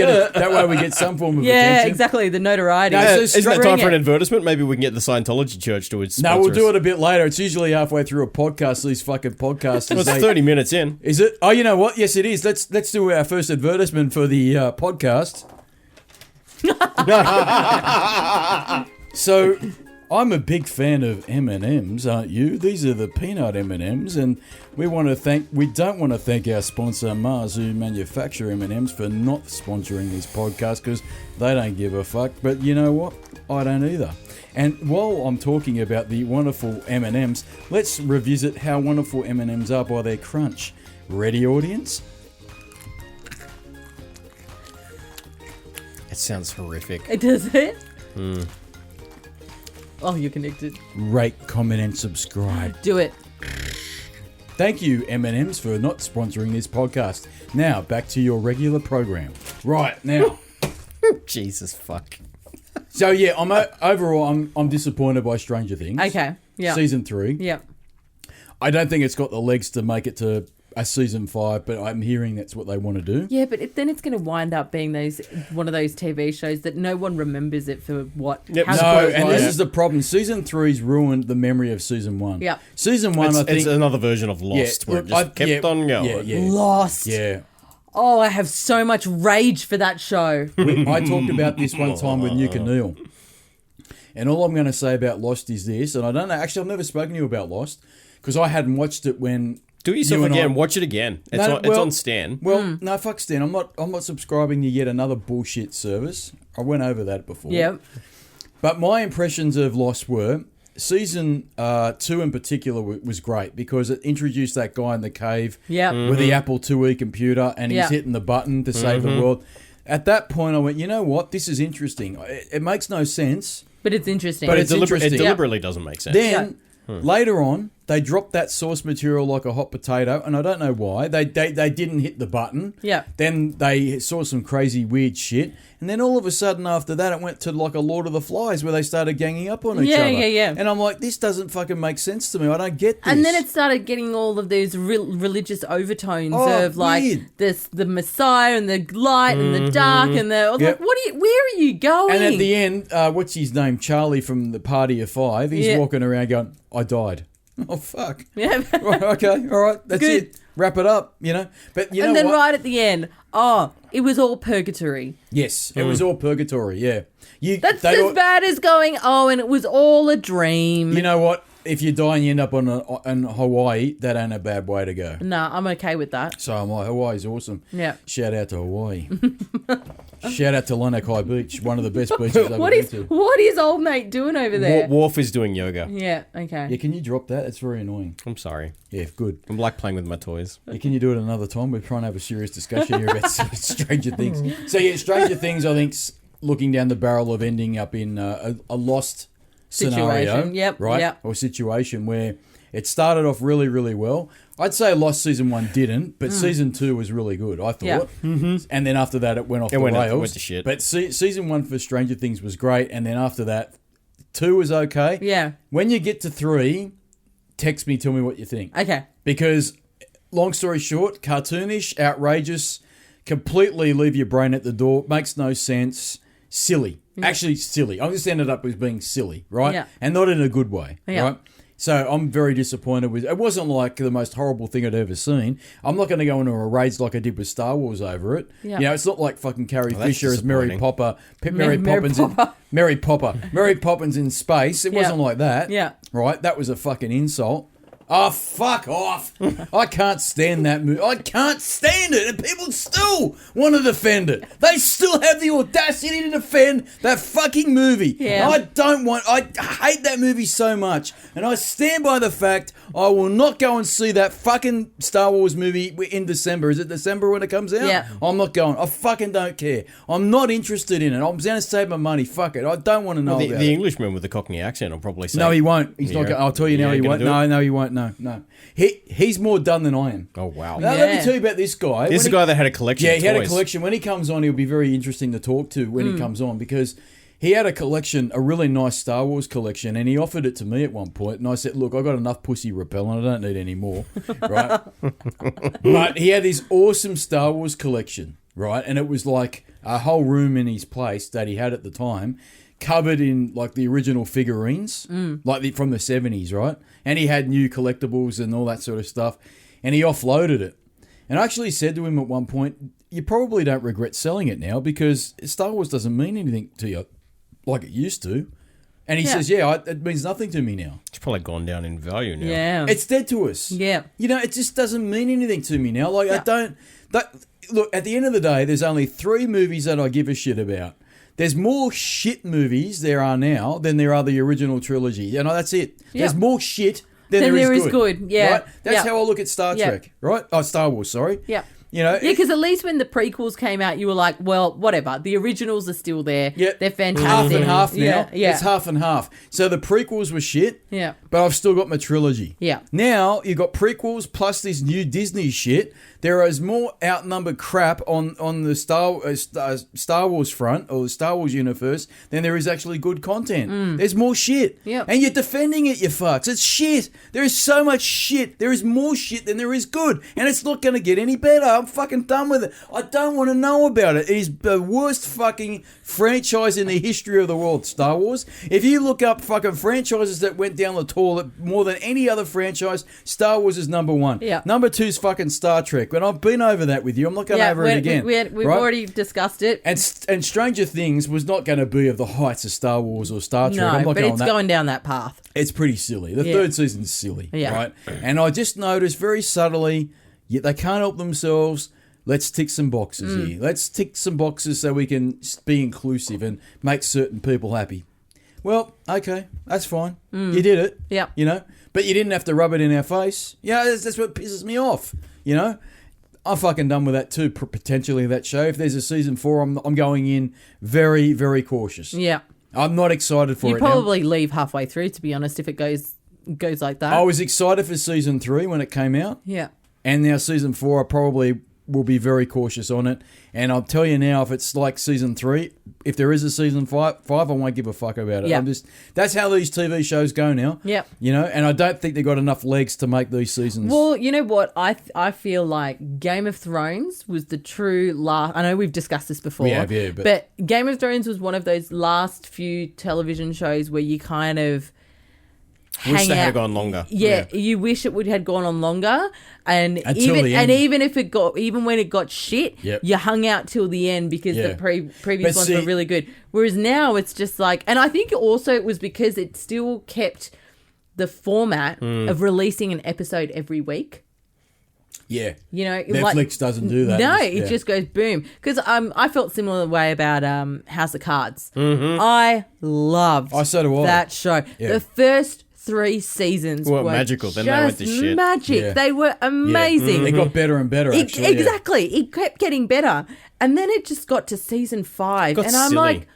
[SPEAKER 1] get some form of attention.
[SPEAKER 3] Exactly. The notoriety.
[SPEAKER 1] No, so
[SPEAKER 2] Isn't that time for an advertisement? Maybe we can get the Scientology Church to sponsor
[SPEAKER 1] No, we'll do
[SPEAKER 2] us.
[SPEAKER 1] it a bit later. It's usually halfway through a podcast. These fucking podcasters.
[SPEAKER 2] Well, it's 30 minutes in.
[SPEAKER 1] Is it? Oh, you know what? Yes, it is. Let's do our first advertisement for the podcast. So, I'm a big fan of M&Ms, aren't you? These are the peanut M&Ms, and we don't want to thank our sponsor Mars, who manufacture M&Ms, for not sponsoring this podcast because they don't give a fuck. But you know what? I don't either. And while I'm talking about the wonderful M&Ms, let's revisit how wonderful M&Ms are by their crunch. Ready, audience?
[SPEAKER 2] It sounds horrific.
[SPEAKER 3] Does it? Oh, you're connected.
[SPEAKER 1] Rate, comment, and subscribe.
[SPEAKER 3] Do it.
[SPEAKER 1] Thank you, M&Ms, for not sponsoring this podcast. Now, back to your regular program. Right, now.
[SPEAKER 2] Jesus fuck.
[SPEAKER 1] So, yeah, overall, I'm disappointed by Stranger Things.
[SPEAKER 3] Okay. Yeah.
[SPEAKER 1] Season 3.
[SPEAKER 3] Yeah.
[SPEAKER 1] I don't think it's got the legs to make it to a season 5, but I'm hearing that's what they want to do.
[SPEAKER 3] Yeah, but then it's going to wind up being one of those TV shows that no one remembers it for what.
[SPEAKER 2] Yep.
[SPEAKER 3] how good it
[SPEAKER 1] And
[SPEAKER 3] was.
[SPEAKER 1] this is the problem. Season 3's ruined the memory of season 1.
[SPEAKER 3] Yeah.
[SPEAKER 1] Season 1, I think.
[SPEAKER 2] It's another version of Lost where it just kept on going.
[SPEAKER 1] Yeah.
[SPEAKER 3] Lost.
[SPEAKER 1] Yeah.
[SPEAKER 3] Oh, I have so much rage for that show.
[SPEAKER 1] I talked about this one time with Nuke and Neil. And all I'm going to say about Lost is this, and I don't know, actually I've never spoken to you about Lost, because I hadn't watched it when...
[SPEAKER 2] Do yourself
[SPEAKER 1] you and
[SPEAKER 2] again.
[SPEAKER 1] I-
[SPEAKER 2] Watch it again. It's on Stan.
[SPEAKER 1] Well, no, fuck Stan. I'm not subscribing to yet another bullshit service. I went over that before.
[SPEAKER 3] Yep.
[SPEAKER 1] But my impressions of Lost were... Season 2 in particular was great because it introduced that guy in the cave
[SPEAKER 3] Yep.
[SPEAKER 1] with the Apple IIe computer and he's
[SPEAKER 3] Yeah.
[SPEAKER 1] hitting the button to save the world. At that point, I went, you know what? This is interesting. It makes no sense.
[SPEAKER 3] But it's interesting.
[SPEAKER 1] But it's
[SPEAKER 2] It
[SPEAKER 1] interesting.
[SPEAKER 2] deliberately doesn't make sense.
[SPEAKER 1] Then later on, they dropped that source material like a hot potato, and I don't know why. They didn't hit the button.
[SPEAKER 3] Yeah.
[SPEAKER 1] Then they saw some crazy weird shit, and then all of a sudden after that, it went to like a Lord of the Flies where they started ganging up on each other.
[SPEAKER 3] Yeah.
[SPEAKER 1] And I'm like, this doesn't fucking make sense to me. I don't get this.
[SPEAKER 3] And then it started getting all of those religious overtones
[SPEAKER 1] Oh,
[SPEAKER 3] of like
[SPEAKER 1] weird.
[SPEAKER 3] the Messiah and the light and the dark and the
[SPEAKER 1] Yep.
[SPEAKER 3] like. Where are you going?
[SPEAKER 1] And at the end, what's his name? Charlie from the Party of Five. He's
[SPEAKER 3] Yeah.
[SPEAKER 1] walking around going, I died. Oh, fuck.
[SPEAKER 3] Yeah.
[SPEAKER 1] Right, okay, all right, that's
[SPEAKER 3] Good.
[SPEAKER 1] it. Wrap it up, you know. But you know
[SPEAKER 3] And then
[SPEAKER 1] what?
[SPEAKER 3] right at the end, it was all purgatory.
[SPEAKER 1] Yes, it was all purgatory, yeah.
[SPEAKER 3] That's as bad as going, and it was all a dream.
[SPEAKER 1] You know what? If you die and you end up in Hawaii, that ain't a bad way to go.
[SPEAKER 3] Nah, I'm okay with that.
[SPEAKER 1] So am I. Hawaii's awesome.
[SPEAKER 3] Yeah.
[SPEAKER 1] Shout out to Hawaii. Shout out to Lanai Beach, one of the best beaches I've ever been to.
[SPEAKER 3] What is old mate doing over there?
[SPEAKER 2] Worf is doing yoga.
[SPEAKER 3] Yeah, okay.
[SPEAKER 1] Yeah, can you drop that? It's very annoying.
[SPEAKER 2] I'm sorry.
[SPEAKER 1] Yeah, good.
[SPEAKER 2] I'm like playing with my toys.
[SPEAKER 1] Yeah, can you do it another time? We're trying to have a serious discussion here about Stranger Things. So yeah, Stranger Things, I think, looking down the barrel of ending up in a lost scenario,
[SPEAKER 3] Situation. Yep,
[SPEAKER 1] right?
[SPEAKER 3] yep.
[SPEAKER 1] Or situation where it started off really, really well. I'd say Lost season 1 didn't, but season 2 was really good, I thought.
[SPEAKER 3] Yeah.
[SPEAKER 1] And then after that, it went off the rails.
[SPEAKER 2] went to shit.
[SPEAKER 1] But season 1 for Stranger Things was great, and then after that, 2 was okay.
[SPEAKER 3] Yeah.
[SPEAKER 1] When you get to 3, text me, tell me what you think.
[SPEAKER 3] Okay.
[SPEAKER 1] Because, long story short, cartoonish, outrageous, completely leave your brain at the door, makes no sense, silly. Actually, silly. I just ended up as being silly, right?
[SPEAKER 3] Yeah.
[SPEAKER 1] And not in a good way,
[SPEAKER 3] Yeah.
[SPEAKER 1] right? So I'm very disappointed with it. Wasn't like the most horrible thing I'd ever seen. I'm not going to go into a rage like I did with Star Wars over it.
[SPEAKER 3] Yeah.
[SPEAKER 1] You know, it's not like fucking Carrie
[SPEAKER 2] that's
[SPEAKER 1] Fisher as Mary
[SPEAKER 2] disappointing.
[SPEAKER 1] Popper.
[SPEAKER 3] Mary Popper.
[SPEAKER 1] Mary Poppins in space. It
[SPEAKER 3] Yeah.
[SPEAKER 1] wasn't like that.
[SPEAKER 3] Yeah.
[SPEAKER 1] Right? That was a fucking insult. Oh, fuck off. I can't stand that movie. I can't stand it. And people still want to defend it. They still have the audacity to defend that fucking movie.
[SPEAKER 3] Yeah.
[SPEAKER 1] I hate that movie so much. And I stand by the fact I will not go and see that fucking Star Wars movie in December. Is it December when it comes out?
[SPEAKER 3] Yeah.
[SPEAKER 1] I'm not going. I fucking don't care. I'm not interested in it. I'm going to save my money. Fuck it. I don't want to know
[SPEAKER 2] Well,
[SPEAKER 1] about
[SPEAKER 2] the
[SPEAKER 1] it.
[SPEAKER 2] Englishman with the Cockney accent will probably say...
[SPEAKER 1] No, he won't. He's not
[SPEAKER 2] Yeah.
[SPEAKER 1] going. I'll tell you now,
[SPEAKER 2] Yeah,
[SPEAKER 1] he
[SPEAKER 2] gonna
[SPEAKER 1] won't.
[SPEAKER 2] do it?
[SPEAKER 1] No, he won't. No. He's more done than I am.
[SPEAKER 2] Oh, wow.
[SPEAKER 1] Now, let
[SPEAKER 3] Yeah.
[SPEAKER 1] me tell you about this guy.
[SPEAKER 2] This is
[SPEAKER 1] When
[SPEAKER 2] a guy that had a collection
[SPEAKER 1] Yeah,
[SPEAKER 2] of
[SPEAKER 1] he had a
[SPEAKER 2] toys.
[SPEAKER 1] collection. When he comes on, he'll be very interesting to talk to when he comes on because he had a collection, a really nice Star Wars collection, and he offered it to me at one point, and I said, look, I got enough pussy repellent, I don't need any more, right? But he had this awesome Star Wars collection, right? And it was like a whole room in his place that he had at the time, covered in like the original figurines, from the 70s, right? And he had new collectibles and all that sort of stuff, and he offloaded it. And I actually said to him at one point, you probably don't regret selling it now because Star Wars doesn't mean anything to you like it used to. And he says, it means nothing to me now.
[SPEAKER 2] It's probably gone down in value now.
[SPEAKER 3] Yeah.
[SPEAKER 1] It's dead to us.
[SPEAKER 3] Yeah.
[SPEAKER 1] You know, it just doesn't mean anything to me now. Like, look, at the end of the day, there's only 3 movies that I give a shit about. There's more shit movies there are now than there are the original trilogy. You know, that's it.
[SPEAKER 3] Yeah.
[SPEAKER 1] There's more shit than there is good.
[SPEAKER 3] Yeah.
[SPEAKER 1] Right? That's how I look at Star Trek, right? Oh, Star Wars, sorry.
[SPEAKER 3] Yeah.
[SPEAKER 1] You know,
[SPEAKER 3] because at least when the prequels came out, you were like, well, whatever. The originals are still there.
[SPEAKER 1] Yeah.
[SPEAKER 3] They're fantastic.
[SPEAKER 1] Half and half now.
[SPEAKER 3] Yeah.
[SPEAKER 1] It's half and half. So the prequels were shit.
[SPEAKER 3] Yeah.
[SPEAKER 1] But I've still got my trilogy.
[SPEAKER 3] Yeah.
[SPEAKER 1] Now you've got prequels plus this new Disney shit. There is more outnumbered crap on the Star Wars front or the Star Wars universe than there is actually good content. There's more shit.
[SPEAKER 3] Yep.
[SPEAKER 1] And you're defending it, you fucks. It's shit. There is so much shit. There is more shit than there is good. And it's not going to get any better. I'm fucking done with it. I don't want to know about it. It is the worst fucking franchise in the history of the world, Star Wars. If you look up fucking franchises that went down the toilet more than any other franchise, Star Wars is number 1.
[SPEAKER 3] Yeah.
[SPEAKER 1] Number 2 is fucking Star Trek. And I've been over that with you. I'm not going over it again.
[SPEAKER 3] We've already discussed it.
[SPEAKER 1] And Stranger Things was not going to be of the heights of Star Wars or Star Trek. I'm
[SPEAKER 3] No,
[SPEAKER 1] not
[SPEAKER 3] but it's
[SPEAKER 1] that.
[SPEAKER 3] going down that path.
[SPEAKER 1] It's pretty silly. The third season's silly, right? And I just noticed very subtly, yet they can't help themselves. Let's tick some boxes here. Let's tick some boxes so we can be inclusive and make certain people happy. Well, okay, that's fine. You did it.
[SPEAKER 3] Yeah.
[SPEAKER 1] You know, but you didn't have to rub it in our face. Yeah, that's what pisses me off. You know, I'm fucking done with that too. Potentially that show. If there's a season 4, I'm going in very, very cautious.
[SPEAKER 3] Yeah.
[SPEAKER 1] I'm not excited for
[SPEAKER 3] You
[SPEAKER 1] it.
[SPEAKER 3] probably leave halfway through, to be honest, if it goes like that.
[SPEAKER 1] I was excited for season 3 when it came out.
[SPEAKER 3] Yeah.
[SPEAKER 1] And now season 4, I probably will be very cautious on it. And I'll tell you now, if it's like season 3, if there is a season 5, I won't give a fuck about it.
[SPEAKER 3] Yeah.
[SPEAKER 1] That's how these TV shows go now.
[SPEAKER 3] Yeah.
[SPEAKER 1] You know, and I don't think they've got enough legs to make these seasons.
[SPEAKER 3] Well, you know what? I feel like Game of Thrones was the true last... I know we've discussed this before.
[SPEAKER 1] Yeah,
[SPEAKER 3] but Game of Thrones was one of those last few television shows where you kind of...
[SPEAKER 2] Wish they had gone longer.
[SPEAKER 3] Yeah, you wish it would had gone on longer, and
[SPEAKER 1] Until the end.
[SPEAKER 3] even when it got shit, you hung out till the end because the previous ones were really good. Whereas now it's just like, and I think also it was because it still kept the format of releasing an episode every week.
[SPEAKER 1] Yeah.
[SPEAKER 3] You know,
[SPEAKER 1] Netflix doesn't do that.
[SPEAKER 3] No, it just goes boom. Because I felt similar way about House of Cards. I loved that show.
[SPEAKER 1] Yeah.
[SPEAKER 3] The first 3 seasons were
[SPEAKER 2] magical. Then they went to shit.
[SPEAKER 3] Magic.
[SPEAKER 1] Yeah.
[SPEAKER 3] They were amazing.
[SPEAKER 1] They got better and better, actually.
[SPEAKER 3] Exactly. It kept getting better. And then it just got to season 5. And I'm like,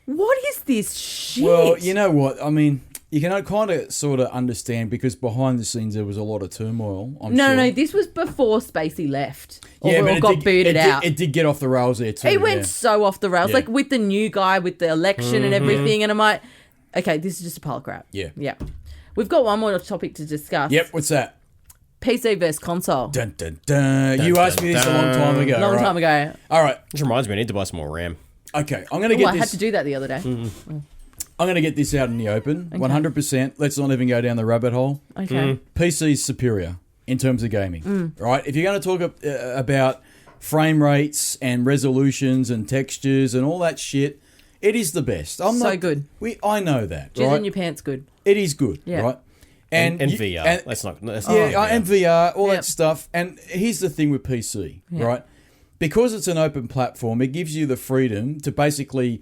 [SPEAKER 3] what is this shit?
[SPEAKER 1] Well, you know what? I mean, you can kind of sort of understand because behind the scenes there was a lot of turmoil.
[SPEAKER 3] No, this was before Spacey left. Or
[SPEAKER 1] but
[SPEAKER 3] got booted out.
[SPEAKER 1] It did get off the rails there too.
[SPEAKER 3] It went so off the rails. Like with the new guy, with the election and everything. And I'm like, okay, this is just a pile of crap.
[SPEAKER 1] Yeah.
[SPEAKER 3] Yeah. We've got one more topic to discuss.
[SPEAKER 1] Yep, what's that?
[SPEAKER 3] PC versus console.
[SPEAKER 1] Dun, dun, dun. You asked me this a long time ago.
[SPEAKER 3] Long time ago.
[SPEAKER 1] All right.
[SPEAKER 2] Which reminds me, I need to buy some more RAM.
[SPEAKER 1] Okay, I'm going to get
[SPEAKER 3] I
[SPEAKER 1] this.
[SPEAKER 3] had to do that the other day.
[SPEAKER 1] I'm going to get this out in the open. 100%. Let's not even go down the rabbit hole.
[SPEAKER 3] Okay.
[SPEAKER 1] PC's superior in terms of gaming. Right? If you're going to talk about frame rates and resolutions and textures and all that shit, it is the best.
[SPEAKER 3] Good.
[SPEAKER 1] I know that.
[SPEAKER 3] Jizz
[SPEAKER 1] right?
[SPEAKER 3] in your pants good.
[SPEAKER 1] It is good, right?
[SPEAKER 2] And VR.
[SPEAKER 1] And VR, all that stuff. And here's the thing with PC, right? Because it's an open platform, it gives you the freedom to basically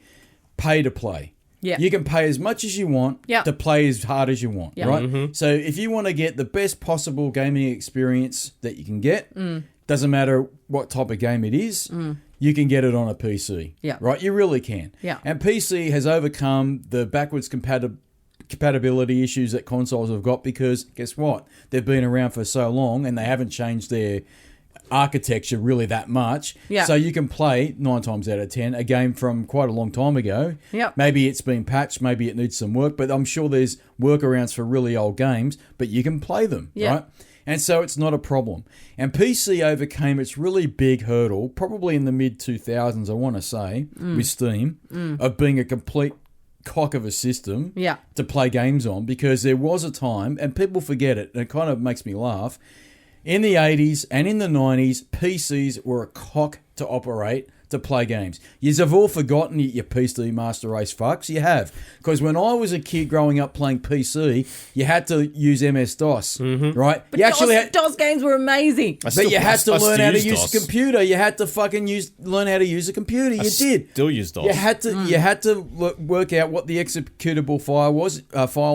[SPEAKER 1] pay to play.
[SPEAKER 3] Yeah.
[SPEAKER 1] You can pay as much as you want to play as hard as you want, right? So if you want to get the best possible gaming experience that you can get, doesn't matter what type of game it is, you can get it on a PC.
[SPEAKER 3] Yeah.
[SPEAKER 1] Right? You really can.
[SPEAKER 3] Yeah.
[SPEAKER 1] And PC has overcome the backwards compatibility issues that consoles have got because guess what? They've been around for so long and they haven't changed their architecture really that much.
[SPEAKER 3] Yeah.
[SPEAKER 1] So you can play 9 times out of 10 a game from quite a long time ago.
[SPEAKER 3] Yep.
[SPEAKER 1] Maybe it's been patched, maybe it needs some work, but I'm sure there's workarounds for really old games, but you can play them, right? And so it's not a problem. And PC overcame its really big hurdle, probably in the mid-2000s, I want to say, with Steam, of being a complete cock of a system to play games on, because there was a time, and people forget it, and it kind of makes me laugh, in the 80s and in the 90s, PCs were a cock to operate to play games. Yous have all forgotten you PC Master Race fucks. You have. Because when I was a kid growing up playing PC, you had to use MS-DOS, right?
[SPEAKER 3] But
[SPEAKER 1] you actually had,
[SPEAKER 3] DOS games were amazing.
[SPEAKER 1] but you had to learn how to use a computer. You had to fucking learn how to use a computer. You did.
[SPEAKER 2] Still use DOS.
[SPEAKER 1] You had to work out what the executable file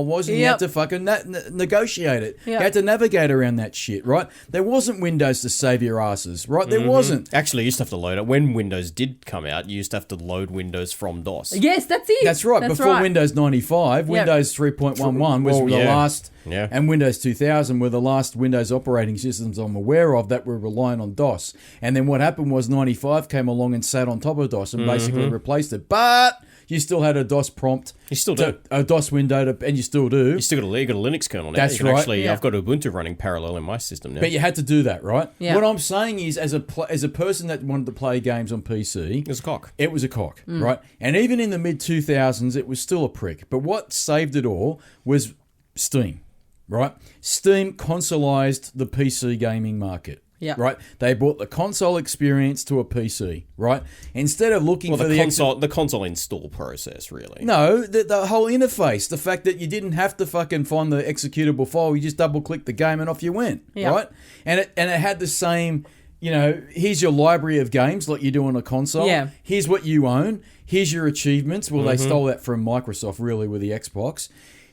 [SPEAKER 1] was, and you had to fucking negotiate it. You had to navigate around that shit, right? There wasn't Windows to save your asses, right? There wasn't.
[SPEAKER 2] Actually, you used to have to load it. When Windows did come out, you used to have to load Windows from DOS.
[SPEAKER 3] Yes, that's it.
[SPEAKER 1] That's right. Before Windows 95, Windows 3.11 was the last, and Windows 2000 were the last Windows operating systems I'm aware of that were relying on DOS. And then what happened was 95 came along and sat on top of DOS and basically replaced it. But you still had a DOS prompt. You still do. A DOS window, and you still do.
[SPEAKER 2] You still got a Linux kernel now.
[SPEAKER 1] That's right.
[SPEAKER 2] Actually, I've got Ubuntu running parallel in my system now.
[SPEAKER 1] But you had to do that, right?
[SPEAKER 3] Yeah.
[SPEAKER 1] What I'm saying is, as a person that wanted to play games on PC,
[SPEAKER 2] it was a cock.
[SPEAKER 1] It was a cock, right? And even in the mid-2000s, it was still a prick. But what saved it all was Steam, right? Steam consoleized the PC gaming market.
[SPEAKER 3] Yeah.
[SPEAKER 1] Right. They brought the console experience to a PC. Right. Instead of looking for
[SPEAKER 2] the console install process, really.
[SPEAKER 1] No, the whole interface. The fact that you didn't have to fucking find the executable file. You just double click the game and off you went. Yeah. Right. And it had the same. You know, here's your library of games like you do on a console.
[SPEAKER 3] Yeah.
[SPEAKER 1] Here's what you own. Here's your achievements. Well, they stole that from Microsoft, really, with the Xbox.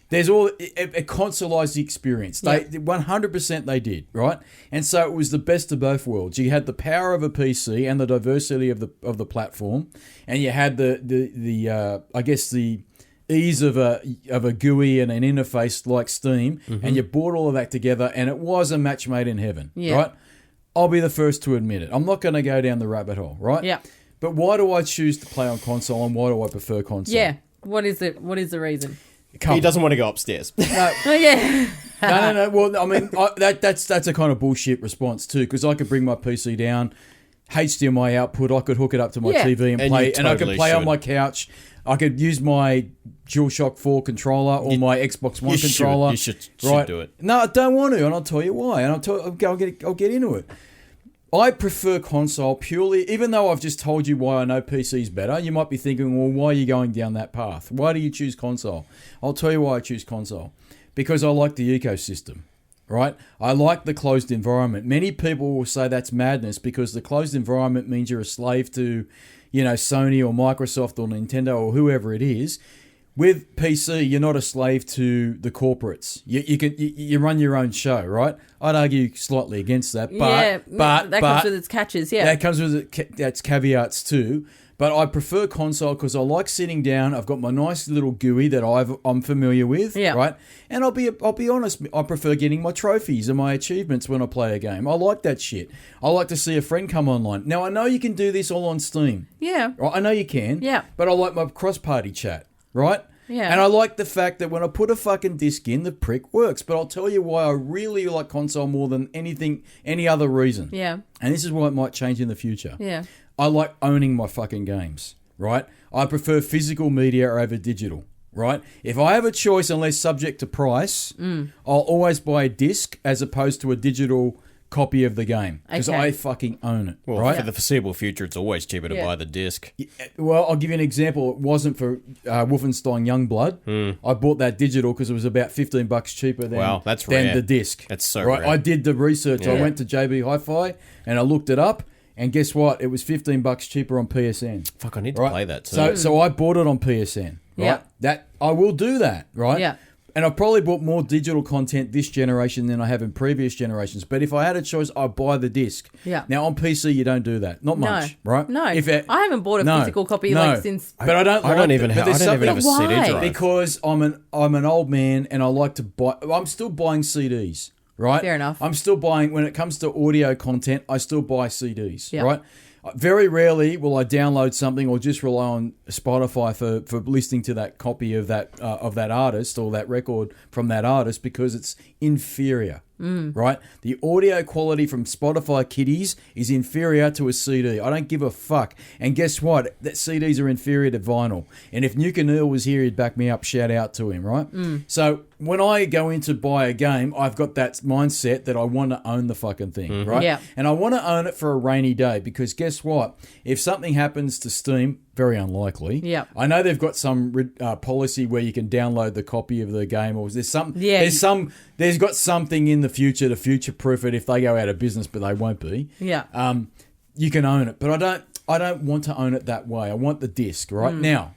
[SPEAKER 1] There's all it consoleized the experience. They 100% they did, right? And so it was the best of both worlds. You had the power of a PC and the diversity of the platform, and you had the I guess the ease of a GUI and an interface like Steam, and you brought all of that together, and it was a match made in heaven, right? I'll be the first to admit it. I'm not going to go down the rabbit hole, right?
[SPEAKER 3] Yeah.
[SPEAKER 1] But why do I choose to play on console, and why do I prefer console?
[SPEAKER 3] Yeah. What is it? What is the reason?
[SPEAKER 2] He doesn't want to go upstairs.
[SPEAKER 1] No. No. Well, I mean, that's a kind of bullshit response too, because I could bring my PC down, HDMI output, I could hook it up to my TV and play, and I could play on my couch. I could use my DualShock 4 controller or my Xbox One controller.
[SPEAKER 2] You should do it.
[SPEAKER 1] No, I don't want to, and I'll tell you why. And I'll get into it. I prefer console purely, even though I've just told you why I know PC's better. You might be thinking, well, why are you going down that path? Why do you choose console? I'll tell you why I choose console. Because I like the ecosystem, right? I like the closed environment. Many people will say that's madness because the closed environment means you're a slave to, Sony or Microsoft or Nintendo or whoever it is. With PC, you're not a slave to the corporates. You run your own show, right? I'd argue slightly against that, but
[SPEAKER 3] that comes with its catches, yeah.
[SPEAKER 1] That comes with its caveats too. But I prefer console because I like sitting down. I've got my nice little GUI that I'm familiar with, right? And I'll be honest, I prefer getting my trophies and my achievements when I play a game. I like that shit. I like to see a friend come online. Now I know you can do this all on Steam.
[SPEAKER 3] Yeah.
[SPEAKER 1] Right? I know you can.
[SPEAKER 3] Yeah.
[SPEAKER 1] But I like my cross-party chat. Right?
[SPEAKER 3] Yeah.
[SPEAKER 1] And I like the fact that when I put a fucking disc in, the prick works. But I'll tell you why I really like console more than any other reason.
[SPEAKER 3] Yeah.
[SPEAKER 1] And this is why it might change in the future.
[SPEAKER 3] Yeah.
[SPEAKER 1] I like owning my fucking games, right? I prefer physical media over digital, right? If I have a choice, unless subject to price, I'll always buy a disc as opposed to a digital copy of the game because I fucking own it.
[SPEAKER 2] Well,
[SPEAKER 1] right?
[SPEAKER 2] For the foreseeable future, it's always cheaper to buy the disc.
[SPEAKER 1] Well, I'll give you an example. It wasn't for Wolfenstein Youngblood. I bought that digital because it was about $15 cheaper than the disc.
[SPEAKER 2] That's so
[SPEAKER 1] right.
[SPEAKER 2] rare.
[SPEAKER 1] I did the research. I went to JB Hi-Fi and I looked it up. And guess what? It was $15 cheaper on PSN.
[SPEAKER 2] Fuck, I need to play that too.
[SPEAKER 1] So I bought it on PSN. Right?
[SPEAKER 3] Yeah.
[SPEAKER 1] That I will do that. Right.
[SPEAKER 3] Yeah.
[SPEAKER 1] And I've probably bought more digital content this generation than I have in previous generations. But if I had a choice, I'd buy the disc.
[SPEAKER 3] Yeah.
[SPEAKER 1] Now, on PC, you don't do that. Not much, right?
[SPEAKER 3] No. I haven't bought a physical copy since...
[SPEAKER 1] But I don't even have a
[SPEAKER 2] CD drive.
[SPEAKER 1] Because I'm an old man and I like to buy... I'm still buying CDs. right?
[SPEAKER 3] Fair enough.
[SPEAKER 1] I'm still buying, when it comes to audio content, I still buy CDs,
[SPEAKER 3] Yeah.
[SPEAKER 1] right? Very rarely will I download something or just rely on Spotify for listening to that copy of that artist or that record from that artist because it's inferior. Right? The audio quality from Spotify kiddies is inferior to a CD. I don't give a fuck. And guess what? That CDs are inferior to vinyl. And if Nuke and Earl was here, he'd back me up. Shout out to him, right? So when I go in to buy a game, I've got that mindset that I want to own the fucking thing, right?
[SPEAKER 3] Yeah.
[SPEAKER 1] And I want to own it for a rainy day because guess what? If something happens to Steam, very unlikely.
[SPEAKER 3] Yeah.
[SPEAKER 1] I know they've got some policy where you can download the copy of the game, or there's some.
[SPEAKER 3] Yeah.
[SPEAKER 1] There's got something in the future to future-proof it if they go out of business, but they won't be.
[SPEAKER 3] Yeah.
[SPEAKER 1] You can own it, but I don't want to own it that way. I want the disc right now.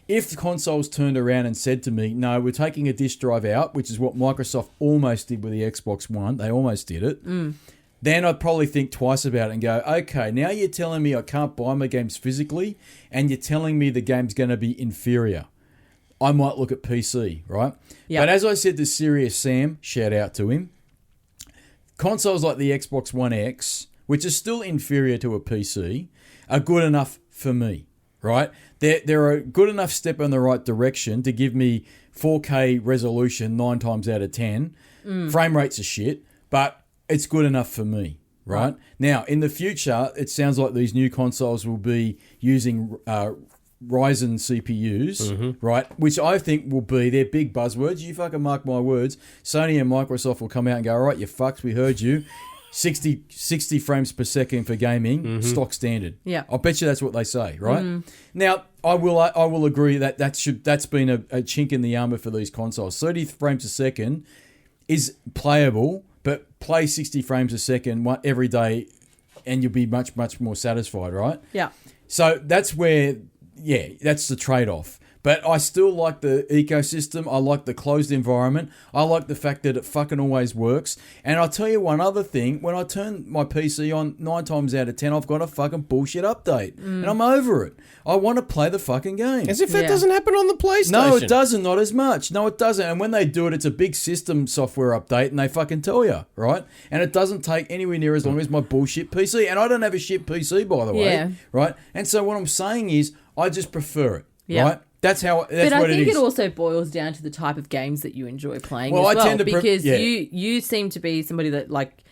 [SPEAKER 1] If the consoles turned around and said to me, no, we're taking a disc drive out, which is what Microsoft almost did with the Xbox One. They almost did it. Then I'd probably think twice about it and go, okay, now you're telling me I can't buy my games physically and you're telling me the game's going to be inferior. I might look at PC, right?
[SPEAKER 3] Yeah.
[SPEAKER 1] But as I said to Serious Sam, shout out to him, consoles like the Xbox One X, which is still inferior to a PC, are good enough for me, right? They're a good enough step in the right direction to give me 4K resolution 9 times out of 10. Frame rates are shit, but it's good enough for me, right? Now, in the future, it sounds like these new consoles will be using Ryzen CPUs, right? Which I think will be their big buzzwords. You fucking mark my words. Sony and Microsoft will come out and go, all right, you fucks, we heard you. 60 frames per second for gaming, stock standard.
[SPEAKER 3] Yeah.
[SPEAKER 1] I'll bet you that's what they say, right? Now, I will agree that that's been a chink in the armor for these consoles. 30 frames a second is playable, but play 60 frames a second every day and you'll be much, much more satisfied, right?
[SPEAKER 3] Yeah.
[SPEAKER 1] So that's where, that's the trade-off. But I still like the ecosystem. I like the closed environment. I like the fact that it fucking always works. And I'll tell you one other thing. When I turn my PC on 9 times out of 10, I've got a fucking bullshit update. And I'm over it. I want to play the fucking game.
[SPEAKER 2] As if that doesn't happen on the PlayStation.
[SPEAKER 1] No, it doesn't. Not as much. No, it doesn't. And when they do it, it's a big system software update and they fucking tell you, right? And it doesn't take anywhere near as long as my bullshit PC. And I don't have a shit PC, by the way, right? And so what I'm saying is I just prefer it, right? That's what it is.
[SPEAKER 3] But I think it also boils down to the type of games that you enjoy playing as well.
[SPEAKER 1] I tend to
[SPEAKER 3] because you seem to be somebody that like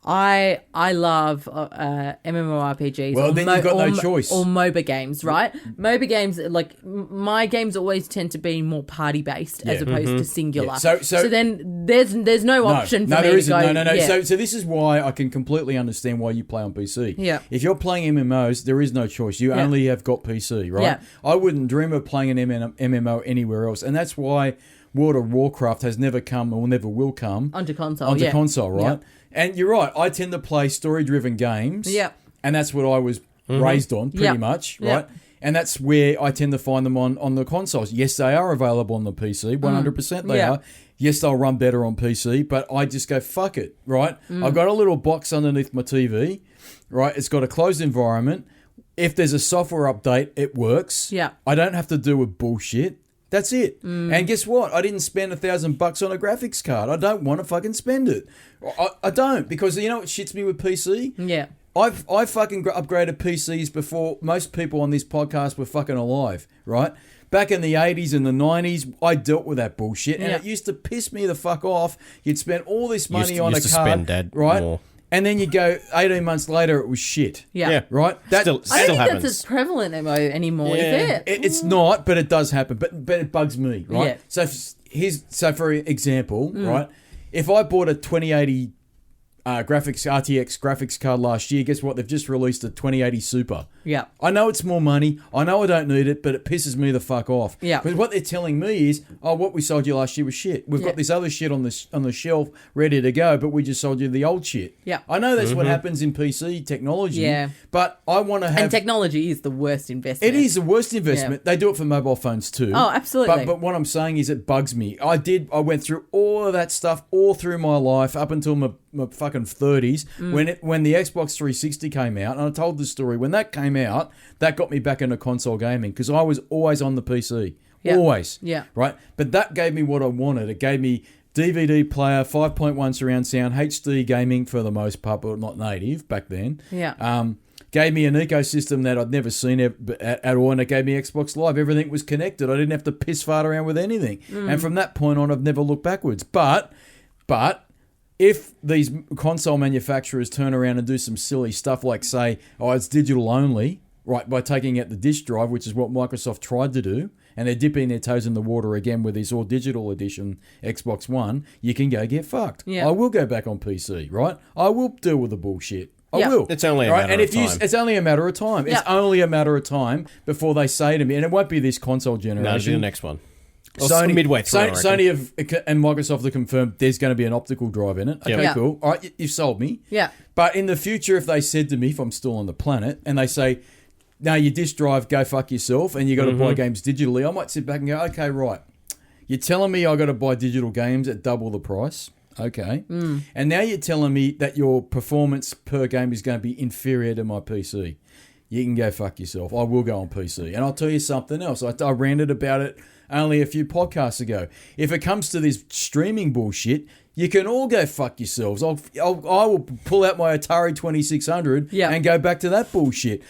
[SPEAKER 3] I love MMORPGs.
[SPEAKER 1] Well, then you've got no choice.
[SPEAKER 3] Or MOBA games, right? MOBA games, like my games always tend to be more party based as opposed to singular.
[SPEAKER 1] Yeah.
[SPEAKER 3] So then there's no option for me
[SPEAKER 1] there isn't.
[SPEAKER 3] to go.
[SPEAKER 1] No.
[SPEAKER 3] Yeah.
[SPEAKER 1] So this is why I can completely understand why you play on PC.
[SPEAKER 3] Yeah.
[SPEAKER 1] If you're playing MMOs, there is no choice. You only have got PC, right?
[SPEAKER 3] Yeah.
[SPEAKER 1] I wouldn't dream of playing an MMO anywhere else, and that's why World of Warcraft has never come or never will come
[SPEAKER 3] onto console.
[SPEAKER 1] Console, right? Yep. And you're right. I tend to play story-driven games.
[SPEAKER 3] Yeah.
[SPEAKER 1] And that's what I was raised on, pretty much, right?
[SPEAKER 3] Yep.
[SPEAKER 1] And that's where I tend to find them on the consoles. Yes, they are available on the PC. 100% they are. Yes, they'll run better on PC, but I just go, fuck it, right? I've got a little box underneath my TV, right? It's got a closed environment. If there's a software update, it works.
[SPEAKER 3] Yeah.
[SPEAKER 1] I don't have to do with bullshit. That's it. And guess what? I didn't spend $1,000 on a graphics card. I don't want to fucking spend it. I don't, because you know what shits me with PC?
[SPEAKER 3] Yeah.
[SPEAKER 1] I fucking upgraded PCs before most people on this podcast were fucking alive, right? Back in the 80s and the 90s, I dealt with that bullshit, and it used to piss me the fuck off. You'd spend all this money on a card,
[SPEAKER 2] spend, Dad,
[SPEAKER 1] right?
[SPEAKER 2] more.
[SPEAKER 1] And then you go 18 months later, it was shit.
[SPEAKER 3] Yeah.
[SPEAKER 1] Right? That
[SPEAKER 2] still
[SPEAKER 3] I don't think
[SPEAKER 2] happens.
[SPEAKER 3] that's as prevalent anymore, is it?
[SPEAKER 1] It's not, but it does happen. But it bugs me, right?
[SPEAKER 3] Yeah.
[SPEAKER 1] So for example, right? If I bought a 2080 RTX graphics card last year, guess what? They've just released a 2080 Super.
[SPEAKER 3] Yeah.
[SPEAKER 1] I know it's more money. I know I don't need it, but it pisses me the fuck off.
[SPEAKER 3] Yeah.
[SPEAKER 1] Because what they're telling me is, what we sold you last year was shit. We've got this other shit on the shelf ready to go, but we just sold you the old shit.
[SPEAKER 3] Yeah.
[SPEAKER 1] I know that's what happens in PC technology.
[SPEAKER 3] Yeah.
[SPEAKER 1] But I want to have...
[SPEAKER 3] And technology is the worst investment.
[SPEAKER 1] It is the worst investment.
[SPEAKER 3] Yeah.
[SPEAKER 1] They do it for mobile phones too.
[SPEAKER 3] Oh, absolutely.
[SPEAKER 1] But what I'm saying is it bugs me. I went through all of that stuff all through my life up until my fucking 30s when the Xbox 360 came out, and I told the story. When that came out, that got me back into console gaming because I was always on the PC.
[SPEAKER 3] Yeah.
[SPEAKER 1] Always.
[SPEAKER 3] Yeah.
[SPEAKER 1] Right? But that gave me what I wanted. It gave me DVD player, 5.1 surround sound, HD gaming for the most part, but not native back then.
[SPEAKER 3] Yeah.
[SPEAKER 1] Gave me an ecosystem that I'd never seen at all, and it gave me Xbox Live. Everything was connected. I didn't have to piss fart around with anything. And from that point on, I've never looked backwards. But if these console manufacturers turn around and do some silly stuff like say, it's digital only, right, by taking out the disk drive, which is what Microsoft tried to do, and they're dipping their toes in the water again with this all-digital edition Xbox One, you can go get fucked.
[SPEAKER 3] Yeah.
[SPEAKER 1] I will go back on PC, right? I will deal with the bullshit. I will.
[SPEAKER 2] It's only a matter of time.
[SPEAKER 1] It's only a matter of time. It's only a matter of time before they say to me, and it won't be this console generation.
[SPEAKER 2] No, it'll be the next one.
[SPEAKER 1] Sony,
[SPEAKER 2] midway through,
[SPEAKER 1] Sony and Microsoft have confirmed there's going to be an optical drive in it. Okay, cool. All right, you've sold me.
[SPEAKER 3] Yeah.
[SPEAKER 1] But in the future, if they said to me, if I'm still on the planet, and they say, no, your disc drive, go fuck yourself, and you got to buy games digitally, I might sit back and go, okay, right. You're telling me I got to buy digital games at double the price. Okay. And now you're telling me that your performance per game is going to be inferior to my PC. You can go fuck yourself. I will go on PC. And I'll tell you something else. I ranted about it only a few podcasts ago. If it comes to this streaming bullshit, you can all go fuck yourselves. I will pull out my Atari 2600 and go back to that bullshit.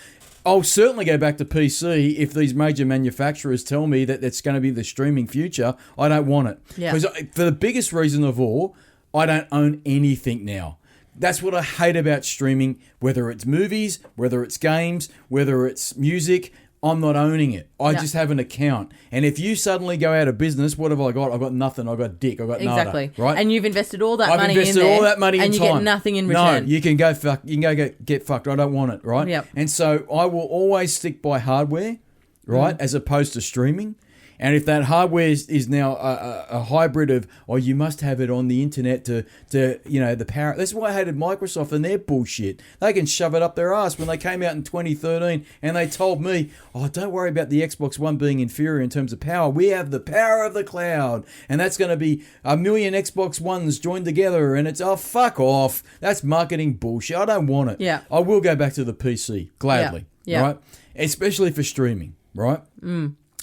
[SPEAKER 1] I'll certainly go back to PC if these major manufacturers tell me that it's going to be the streaming future. I don't want it. Because for the biggest reason of all, I don't own anything now. That's what I hate about streaming, whether it's movies, whether it's games, whether it's music. I'm not owning it. I just have an account. And if you suddenly go out of business, what have I got? I've got nothing. I've got dick. I've got nada.
[SPEAKER 3] Exactly.
[SPEAKER 1] Right?
[SPEAKER 3] And you've invested all that
[SPEAKER 1] I've
[SPEAKER 3] money in there.
[SPEAKER 1] invested all that money in
[SPEAKER 3] and you
[SPEAKER 1] time.
[SPEAKER 3] get nothing in return.
[SPEAKER 1] No, you can go fuck. You can go get fucked. I don't want it, right?
[SPEAKER 3] Yep.
[SPEAKER 1] And so I will always stick by hardware, right, as opposed to streaming. And if that hardware is now a hybrid of, you must have it on the internet to the power. That's why I hated Microsoft and their bullshit. They can shove it up their ass when they came out in 2013 and they told me, don't worry about the Xbox One being inferior in terms of power. We have the power of the cloud. And that's going to be 1 million Xbox Ones joined together. And it's, fuck off. That's marketing bullshit. I don't want it.
[SPEAKER 3] Yeah.
[SPEAKER 1] I will go back to the PC, gladly.
[SPEAKER 3] Yeah.
[SPEAKER 1] Right? Especially for streaming, right?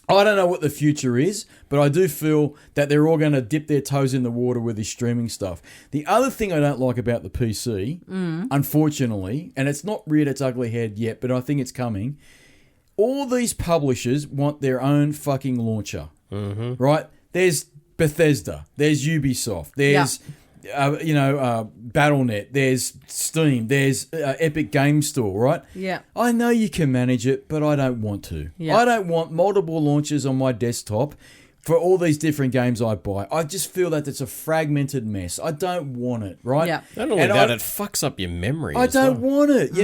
[SPEAKER 1] I don't know what the future is, but I do feel that they're all going to dip their toes in the water with this streaming stuff. The other thing I don't like about the PC, unfortunately, and it's not reared its ugly head yet, but I think it's coming, all these publishers want their own fucking launcher, right? There's Bethesda, there's Ubisoft, there's... Battle.net, there's Steam, there's Epic Game Store, right?
[SPEAKER 3] Yeah.
[SPEAKER 1] I know you can manage it, but I don't want to.
[SPEAKER 3] Yeah.
[SPEAKER 1] I don't want multiple launchers on my desktop for all these different games I buy. I just feel that it's a fragmented mess. I don't want it, right?
[SPEAKER 3] Yeah.
[SPEAKER 2] Not only that, it fucks up your memory.
[SPEAKER 1] I don't want it.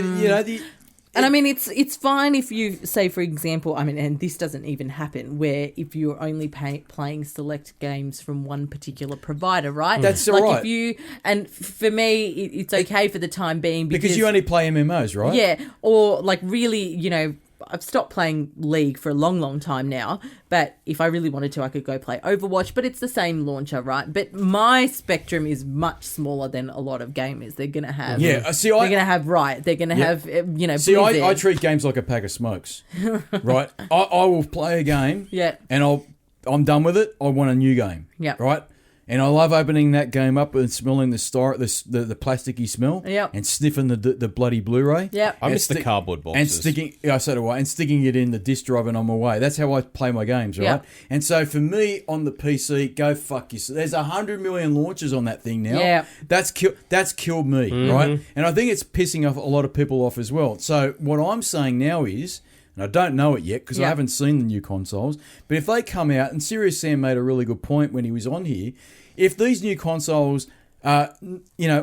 [SPEAKER 3] And I mean, it's fine if you say, for example, and this doesn't even happen, where if you're only playing select games from one particular provider, right?
[SPEAKER 1] That's all right.
[SPEAKER 3] If you, and for me, it's okay for the time being
[SPEAKER 1] because you only play MMOs, right?
[SPEAKER 3] Yeah, or like really, I've stopped playing League for a long, long time now, but if I really wanted to, I could go play Overwatch, but it's the same launcher, right? But my spectrum is much smaller than a lot of gamers. They're going to have... Yeah, see, they're going to have Riot. They're going to have,
[SPEAKER 1] See, I treat games like a pack of smokes, right? I will play a game, and I'm done with it. I want a new game, right? And I love opening that game up and smelling the plasticky smell, and sniffing the bloody Blu-ray.
[SPEAKER 2] I miss the cardboard boxes.
[SPEAKER 1] And sticking it in the disc drive and I'm away. That's how I play my games, right? And so for me on the PC, go fuck yourself. There's 100 million launches on that thing now.
[SPEAKER 3] Yeah.
[SPEAKER 1] That's killed me, right? And I think it's pissing off a lot of people off as well. So what I'm saying now is, and I don't know it yet because I haven't seen the new consoles, but if they come out, and Serious Sam made a really good point when he was on here, if these new consoles are,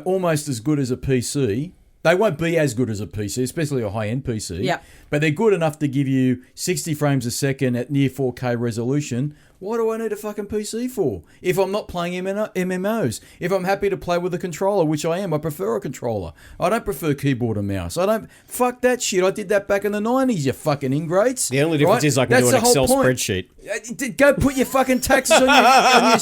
[SPEAKER 1] almost as good as a PC, they won't be as good as a PC, especially a high-end PC, but they're good enough to give you 60 frames a second at near 4K resolution. What do I need a fucking PC for? If I'm not playing MMOs, if I'm happy to play with a controller, which I am, I prefer a controller. I don't prefer keyboard and mouse. Fuck that shit. I did that back in the 90s, you fucking ingrates.
[SPEAKER 2] The only difference is I can do an Excel spreadsheet.
[SPEAKER 1] Go put your fucking taxes on your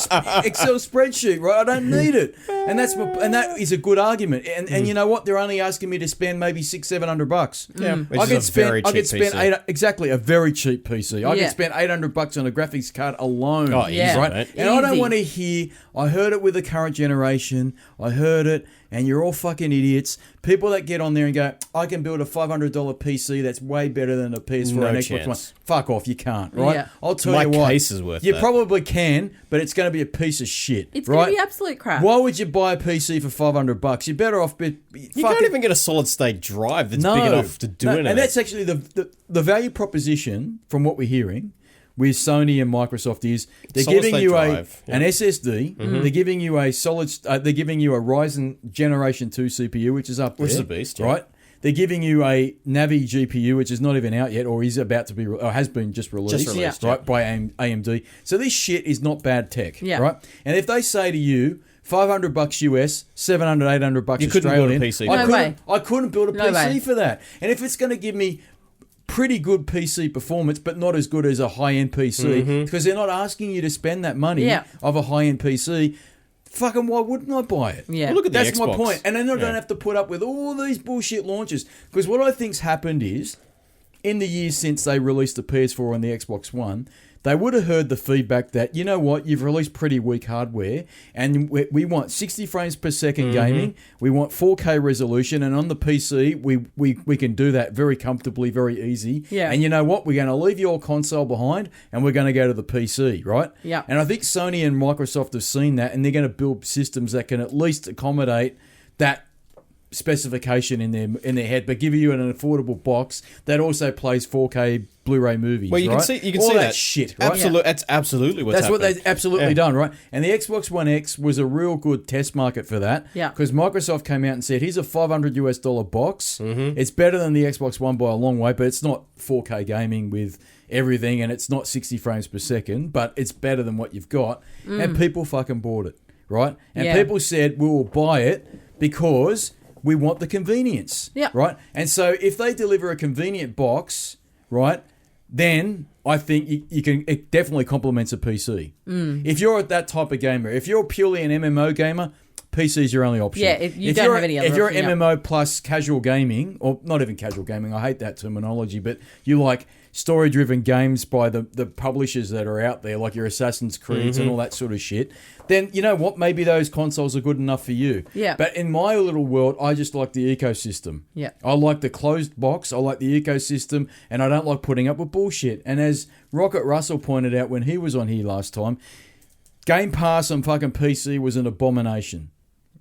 [SPEAKER 1] Excel spreadsheet, right? I don't need it. And that is a good argument. And you know what? They're only asking me to spend maybe $600-700.
[SPEAKER 2] Yeah, which is a very cheap PC.
[SPEAKER 1] Exactly, a very cheap PC. I could spend $800 on a graphics card alone. alone.
[SPEAKER 2] Oh,
[SPEAKER 3] Yeah.
[SPEAKER 1] Right?
[SPEAKER 2] mate.
[SPEAKER 1] And I don't
[SPEAKER 3] Easy.
[SPEAKER 1] want to hear, I heard it with the current generation, I heard it, and you're all fucking idiots. People that get on there and go, I can build a $500 PC that's way better than a PS4
[SPEAKER 2] No
[SPEAKER 1] and Xbox One.
[SPEAKER 2] chance.
[SPEAKER 1] Fuck off, you can't, right?
[SPEAKER 3] Yeah.
[SPEAKER 1] I'll tell
[SPEAKER 2] My
[SPEAKER 1] you what.
[SPEAKER 2] case is worth
[SPEAKER 1] You
[SPEAKER 2] that.
[SPEAKER 1] probably can, but it's going to be a piece of shit.
[SPEAKER 3] It's
[SPEAKER 1] right?
[SPEAKER 3] going to be absolute crap.
[SPEAKER 1] Why would you buy a PC for $500? You're better off.
[SPEAKER 2] You can't even get a solid state drive that's big enough to do anything.
[SPEAKER 1] And that's actually the value proposition from what we're hearing with Sony and Microsoft is they're
[SPEAKER 2] Solid
[SPEAKER 1] giving
[SPEAKER 2] state
[SPEAKER 1] you
[SPEAKER 2] drive,
[SPEAKER 1] an SSD. They're giving you a they're giving you a Ryzen Generation 2 CPU, which is up there,
[SPEAKER 2] Which is a beast, yeah.
[SPEAKER 1] right? They're giving you a Navi GPU, which is not even out yet, or is about to be, or has been just released,
[SPEAKER 2] released,
[SPEAKER 1] right, by AMD. So this shit is not bad tech,
[SPEAKER 3] Yeah.
[SPEAKER 1] right? And if they say to you, $500 US, $700, $800
[SPEAKER 2] You couldn't build a
[SPEAKER 1] Australian,
[SPEAKER 2] PC.
[SPEAKER 3] No way.
[SPEAKER 1] I couldn't build a
[SPEAKER 3] No
[SPEAKER 1] PC
[SPEAKER 3] way.
[SPEAKER 1] for that. And if it's going to give me pretty good PC performance, but not as good as a high-end PC, because they're not asking you to spend that money
[SPEAKER 3] Yeah.
[SPEAKER 1] of a high-end PC, fucking why wouldn't I buy it?
[SPEAKER 3] Yeah.
[SPEAKER 2] Well, look at the
[SPEAKER 1] That's my
[SPEAKER 2] Xbox.
[SPEAKER 1] point. And then I don't have to put up with all these bullshit launches. Because what I think's happened is, in the years since they released the PS4 and the Xbox One, they would have heard the feedback that, you know what, you've released pretty weak hardware, and we want 60 frames per second gaming, we want 4K resolution, and on the PC, we can do that very comfortably, very easy.
[SPEAKER 3] Yeah.
[SPEAKER 1] And you know what, we're going to leave your console behind, and we're going to go to the PC, right?
[SPEAKER 3] Yeah.
[SPEAKER 1] And I think Sony and Microsoft have seen that, and they're going to build systems that can at least accommodate that specification in their head, but give you an affordable box that also plays 4K Blu-ray movies.
[SPEAKER 2] Well, you
[SPEAKER 1] right?
[SPEAKER 2] can
[SPEAKER 1] all
[SPEAKER 2] see
[SPEAKER 1] that shit. Right?
[SPEAKER 2] That's absolutely what's
[SPEAKER 1] That's what
[SPEAKER 2] happening.
[SPEAKER 1] they've absolutely
[SPEAKER 2] Yeah.
[SPEAKER 1] done, right? And the Xbox One X was a real good test market for that.
[SPEAKER 3] Yeah.
[SPEAKER 1] Because Microsoft came out and said, here's a $500 US box. It's better than the Xbox One by a long way, but it's not 4K gaming with everything, and it's not 60 frames per second, but it's better than what you've got. And people fucking bought it, right? And
[SPEAKER 3] Yeah.
[SPEAKER 1] people said, we will buy it because we want the convenience,
[SPEAKER 3] Yeah.
[SPEAKER 1] right? And so if they deliver a convenient box, right, then I think it definitely complements a PC. If you're that type of gamer, if you're purely an MMO gamer, PC is your only option.
[SPEAKER 3] Yeah, if you don't have any other
[SPEAKER 1] If you're
[SPEAKER 3] option, yeah.
[SPEAKER 1] MMO plus casual gaming, or not even casual gaming, I hate that terminology, but you like story-driven games by the publishers that are out there, like your Assassin's Creeds and all that sort of shit, then you know what? Maybe those consoles are good enough for you.
[SPEAKER 3] Yeah.
[SPEAKER 1] But in my little world, I just like the ecosystem.
[SPEAKER 3] Yeah.
[SPEAKER 1] I like the closed box. I like the ecosystem, and I don't like putting up with bullshit. And as Rocket Russell pointed out when he was on here last time, Game Pass on fucking PC was an abomination,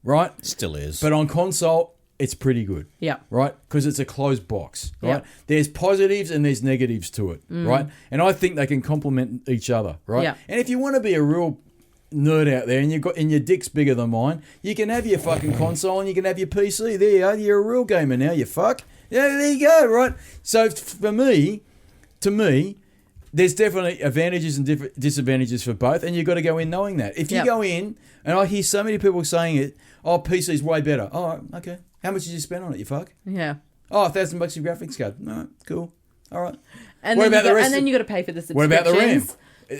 [SPEAKER 1] right?
[SPEAKER 2] Still is.
[SPEAKER 1] But on console, it's pretty good.
[SPEAKER 3] Yeah.
[SPEAKER 1] Right? Because it's a closed box, right?
[SPEAKER 3] Yeah.
[SPEAKER 1] There's positives and there's negatives to it, right? And I think they can complement each other, right?
[SPEAKER 3] Yeah.
[SPEAKER 1] And if you want to be a real nerd out there and your dick's bigger than mine, you can have your fucking console and you can have your PC. There you are. You're a real gamer now, you fuck. Yeah, there you go, right? So to me, there's definitely advantages and disadvantages for both, and you've got to go in knowing that. If you
[SPEAKER 3] Yep.
[SPEAKER 1] go in, and I hear so many people saying it, oh, PC's way better. Oh, okay. How much did you spend on it, you fuck?
[SPEAKER 3] Yeah.
[SPEAKER 1] Oh, $1,000 your graphics card. All right, cool. All right.
[SPEAKER 3] And
[SPEAKER 1] What
[SPEAKER 3] then
[SPEAKER 1] about the rest
[SPEAKER 3] And then
[SPEAKER 1] of-
[SPEAKER 3] you got to pay for the
[SPEAKER 1] What
[SPEAKER 3] subscriptions.
[SPEAKER 1] about the RAM?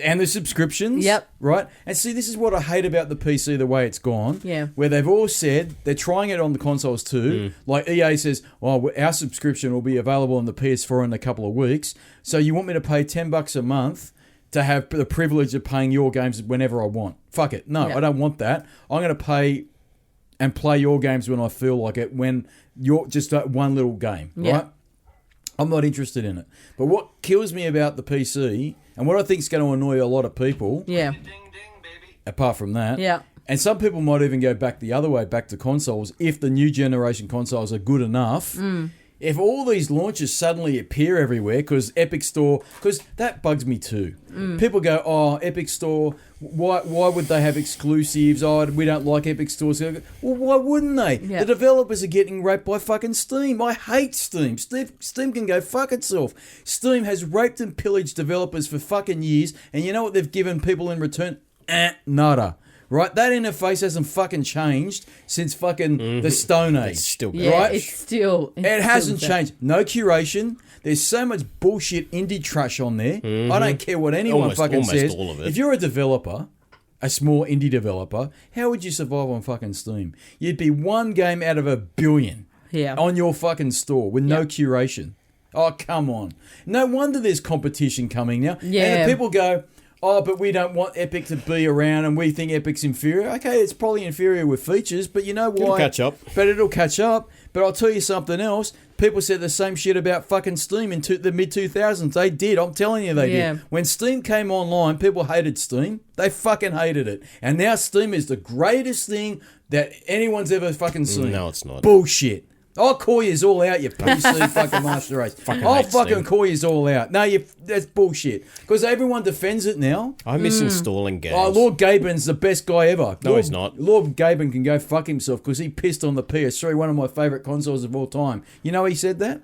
[SPEAKER 1] And the subscriptions?
[SPEAKER 3] Yep.
[SPEAKER 1] Right? And see, this is what I hate about the PC, the way it's gone.
[SPEAKER 3] Yeah.
[SPEAKER 1] Where they've all said they're trying it on the consoles too. Like EA says, oh, our subscription will be available on the PS4 in a couple of weeks. So you want me to pay $10 a month to have the privilege of paying your games whenever I want? Fuck it. No,
[SPEAKER 3] Yep.
[SPEAKER 1] I don't want that. I'm going to pay and play your games when I feel like it, when you're just that one little game,
[SPEAKER 3] Yeah.
[SPEAKER 1] right? I'm not interested in it. But what kills me about the PC, and what I think is going to annoy a lot of people,
[SPEAKER 3] Yeah.
[SPEAKER 1] apart from that,
[SPEAKER 3] Yeah.
[SPEAKER 1] and some people might even go back the other way, back to consoles, if the new generation consoles are good enough. If all these launches suddenly appear everywhere, because Epic Store, because that bugs me too. People go, oh, Epic Store, why would they have exclusives? Oh, we don't like Epic Stores. Well, why wouldn't they?
[SPEAKER 3] Yeah.
[SPEAKER 1] The developers are getting raped by fucking Steam. I hate Steam. Steam can go fuck itself. Steam has raped and pillaged developers for fucking years, and you know what they've given people in return? Nada. Right? That interface hasn't fucking changed since fucking the Stone Age.
[SPEAKER 2] It's still good.
[SPEAKER 3] Yeah.
[SPEAKER 1] Right?
[SPEAKER 3] It's still.
[SPEAKER 1] It hasn't changed. No curation. There's so much bullshit indie trash on there. I don't care what anyone
[SPEAKER 2] Almost
[SPEAKER 1] fucking says.
[SPEAKER 2] all of it.
[SPEAKER 1] If you're a developer, a small indie developer, how would you survive on fucking Steam? You'd be one game out of a billion
[SPEAKER 3] Yeah.
[SPEAKER 1] on your fucking store with no curation. Oh, come on. No wonder there's competition coming now.
[SPEAKER 3] Yeah.
[SPEAKER 1] And the people go, oh, but we don't want Epic to be around and we think Epic's inferior. Okay, it's probably inferior with features, but you know why?
[SPEAKER 2] It'll catch up.
[SPEAKER 1] But it'll catch up. But I'll tell you something else. People said the same shit about fucking Steam in the mid-2000s. They did. I'm telling you they did. When Steam came online, people hated Steam. They fucking hated it. And now Steam is the greatest thing that anyone's ever fucking seen.
[SPEAKER 2] No, it's not.
[SPEAKER 1] Bullshit. I'll call you all out, you PC fucking master race. I'll fucking call you all out. No, that's bullshit. Because everyone defends it now.
[SPEAKER 2] I miss installing games.
[SPEAKER 1] Oh, Lord Gaben's the best guy ever.
[SPEAKER 2] No, he's not.
[SPEAKER 1] Lord Gaben can go fuck himself because he pissed on the PS3, one of my favourite consoles of all time. You know he said that?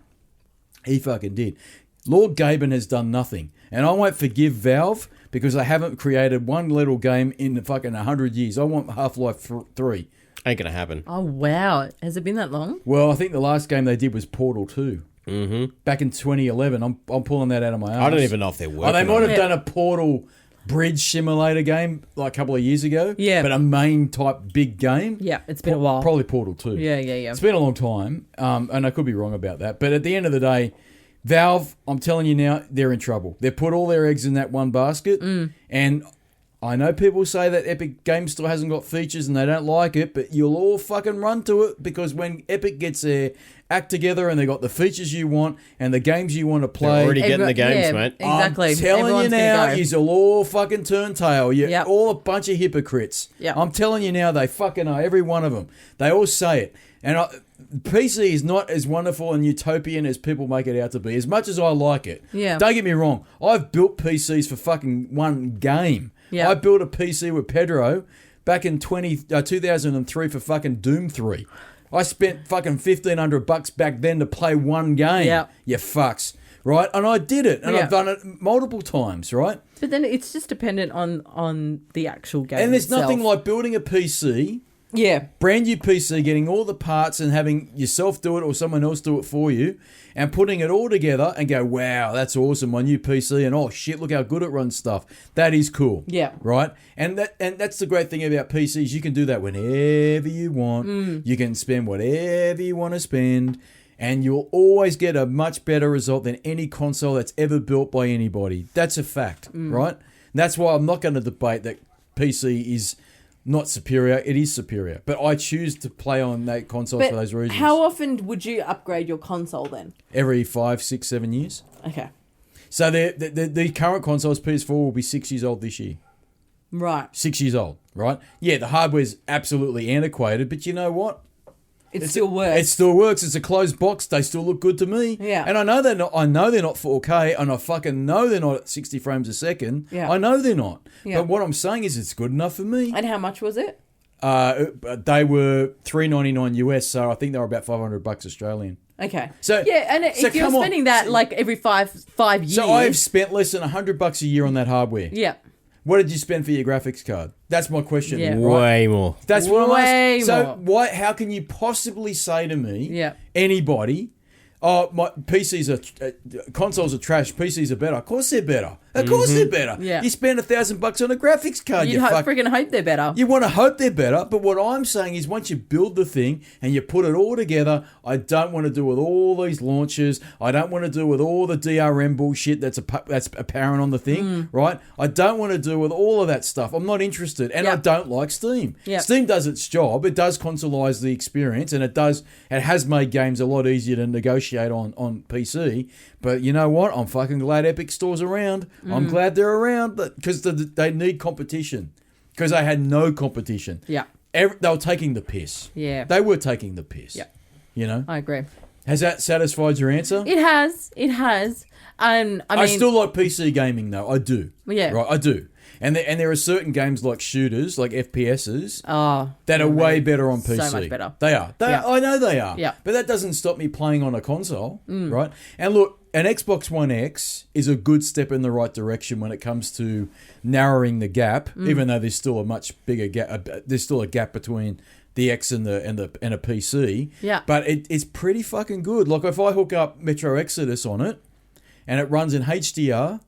[SPEAKER 1] He fucking did. Lord Gaben has done nothing. And I won't forgive Valve because they haven't created one little game in the fucking 100 years. I want Half-Life 3.
[SPEAKER 2] Ain't gonna happen.
[SPEAKER 3] Oh, wow. Has it been that long?
[SPEAKER 1] Well, I think the last game they did was Portal 2. Mm-hmm. Back in 2011. I'm pulling that out of my arse.
[SPEAKER 2] I don't even know if they're working.
[SPEAKER 1] Oh, they might
[SPEAKER 2] on
[SPEAKER 1] have done a Portal bridge simulator game like a couple of years ago.
[SPEAKER 3] Yeah.
[SPEAKER 1] But a main type big game.
[SPEAKER 3] Yeah, it's been a while.
[SPEAKER 1] Probably Portal 2.
[SPEAKER 3] Yeah.
[SPEAKER 1] It's been a long time, and I could be wrong about that. But at the end of the day, Valve, I'm telling you now, they're in trouble. They've put all their eggs in that one basket, and I know people say that Epic Game Store hasn't got features and they don't like it, but you'll all fucking run to it because when Epic gets their act together and they got the features you want and the games you want to play,
[SPEAKER 2] they're already getting the games, mate.
[SPEAKER 3] Exactly.
[SPEAKER 1] I'm telling
[SPEAKER 3] Everyone's
[SPEAKER 1] you now,
[SPEAKER 3] go.
[SPEAKER 1] you'll all fucking turn tail. You're all a bunch of hypocrites.
[SPEAKER 3] Yep.
[SPEAKER 1] I'm telling you now, they fucking are, every one of them. They all say it. And PC is not as wonderful and utopian as people make it out to be, as much as I like it.
[SPEAKER 3] Yeah.
[SPEAKER 1] Don't get me wrong. I've built PCs for fucking one game.
[SPEAKER 3] Yeah.
[SPEAKER 1] I built a PC with Pedro back in 2003 for fucking Doom 3. I spent fucking $1,500 back then to play one game.
[SPEAKER 3] Yeah.
[SPEAKER 1] You fucks. Right? And I did it. And I've done it multiple times, right?
[SPEAKER 3] But then it's just dependent on the actual game
[SPEAKER 1] And there's
[SPEAKER 3] itself.
[SPEAKER 1] nothing like building a PC, brand new PC, getting all the parts and having yourself do it or someone else do it for you and putting it all together and go, wow, that's awesome, my new PC, and oh shit, look how good it runs stuff. That is cool.
[SPEAKER 3] Yeah.
[SPEAKER 1] Right? And that's the great thing about PCs. You can do that whenever you want. You can spend whatever you want to spend. And you'll always get a much better result than any console that's ever built by anybody. That's a fact, right? And that's why I'm not going to debate that PC is not superior. It is superior. But I choose to play on that console for those reasons.
[SPEAKER 3] How often would you upgrade your console then?
[SPEAKER 1] Every 5, 6, 7 years.
[SPEAKER 3] Okay.
[SPEAKER 1] So the current console's PS4 will be 6 years old this year.
[SPEAKER 3] Right.
[SPEAKER 1] 6 years old, right? Yeah, the hardware's absolutely antiquated, but you know what?
[SPEAKER 3] It still works.
[SPEAKER 1] It still works. It's a closed box. They still look good to me.
[SPEAKER 3] Yeah.
[SPEAKER 1] And I know they're not. I know they're not 4K, and I fucking know they're not at 60 frames a second.
[SPEAKER 3] Yeah.
[SPEAKER 1] I know they're not.
[SPEAKER 3] Yeah.
[SPEAKER 1] But what I'm saying is, it's good enough for me.
[SPEAKER 3] And how much was it?
[SPEAKER 1] They were $399 US, so I think they were about $500 Australian.
[SPEAKER 3] Okay.
[SPEAKER 1] So
[SPEAKER 3] if you're spending that like every five years.
[SPEAKER 1] So I've spent less than $100 a year on that hardware.
[SPEAKER 3] Yeah.
[SPEAKER 1] What did you spend for your graphics card? That's my question.
[SPEAKER 3] Yeah.
[SPEAKER 1] Right?
[SPEAKER 2] Way more.
[SPEAKER 1] That's what I'm asking. So
[SPEAKER 3] more.
[SPEAKER 1] how can you possibly say to me,
[SPEAKER 3] Yeah.
[SPEAKER 1] anybody, oh, my PCs are consoles are trash, PCs are better? Of course they're better. Of course they're better.
[SPEAKER 3] Yeah.
[SPEAKER 1] You spend $1,000 on a graphics card.
[SPEAKER 3] You freaking hope they're better.
[SPEAKER 1] You want to hope they're better, but what I'm saying is once you build the thing and you put it all together, I don't want to do with all these launches. I don't want to do with all the DRM bullshit that's apparent on the thing, right? I don't want to do with all of that stuff. I'm not interested, and I don't like Steam.
[SPEAKER 3] Yep.
[SPEAKER 1] Steam does its job. It does consoleize the experience, and it has made games a lot easier to negotiate on PC. But you know what? I'm fucking glad Epic Store's around. I'm glad they're around, because they need competition. Because they had no competition.
[SPEAKER 3] Yeah.
[SPEAKER 1] They were taking the piss.
[SPEAKER 3] Yeah.
[SPEAKER 1] They were taking the piss.
[SPEAKER 3] Yeah.
[SPEAKER 1] You know?
[SPEAKER 3] I agree.
[SPEAKER 1] Has that satisfied your answer?
[SPEAKER 3] It has. I mean,
[SPEAKER 1] I still like PC gaming, though. I do.
[SPEAKER 3] Yeah.
[SPEAKER 1] Right, I do. And there are certain games like shooters, like FPSs,
[SPEAKER 3] Oh,
[SPEAKER 1] that are way better on PC.
[SPEAKER 3] So much better.
[SPEAKER 1] They are.
[SPEAKER 3] Yeah.
[SPEAKER 1] I know they are.
[SPEAKER 3] Yeah.
[SPEAKER 1] But that doesn't stop me playing on a console, right? And look, an Xbox One X is a good step in the right direction when it comes to narrowing the gap, even though there's still a much bigger gap. There's still a gap between the X and a PC.
[SPEAKER 3] Yeah.
[SPEAKER 1] But it's pretty fucking good. Like if I hook up Metro Exodus on it, and it runs in HDR,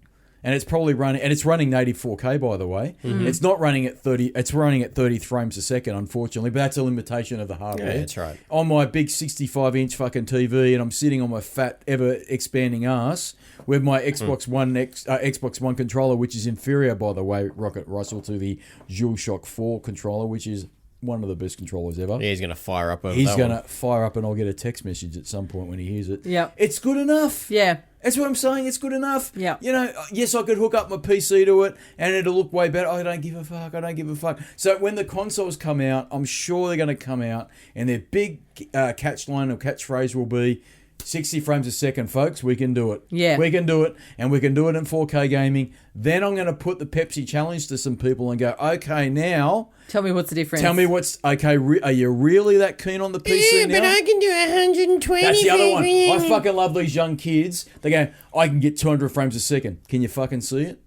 [SPEAKER 1] and it's probably running, and it's running native 4K, by the way. It's not running at 30. It's running at 30 frames a second, unfortunately, but that's a limitation of the hardware.
[SPEAKER 2] Yeah, that's right.
[SPEAKER 1] On my big 65-inch fucking TV, and I'm sitting on my fat, ever expanding ass with my Xbox One controller, which is inferior, by the way, Rocket Russell, to the DualShock 4 controller, which is one of the best controllers ever.
[SPEAKER 2] Yeah, he's going to fire up over
[SPEAKER 1] He's
[SPEAKER 2] that
[SPEAKER 1] going
[SPEAKER 2] one.
[SPEAKER 1] to fire up, and I'll get a text message at some point when he hears it.
[SPEAKER 3] Yep.
[SPEAKER 1] It's good enough.
[SPEAKER 3] Yeah.
[SPEAKER 1] That's what I'm saying. It's good enough.
[SPEAKER 3] Yeah.
[SPEAKER 1] You know, yes, I could hook up my PC to it and it'll look way better. I don't give a fuck. I don't give a fuck. So when the consoles come out, I'm sure they're going to come out, and their big catchline or catchphrase will be 60 frames a second, folks. We can do it.
[SPEAKER 3] Yeah.
[SPEAKER 1] We can do it, and we can do it in 4K gaming. Then I'm going to put the Pepsi challenge to some people and go, okay, now...
[SPEAKER 3] Tell me what's the difference.
[SPEAKER 1] Tell me what's... Okay, are you really that keen on the PC now?
[SPEAKER 2] but I can do 120
[SPEAKER 1] That's the other one.
[SPEAKER 2] frames.
[SPEAKER 1] I fucking love these young kids. They go, I can get 200 frames a second. Can you fucking see it?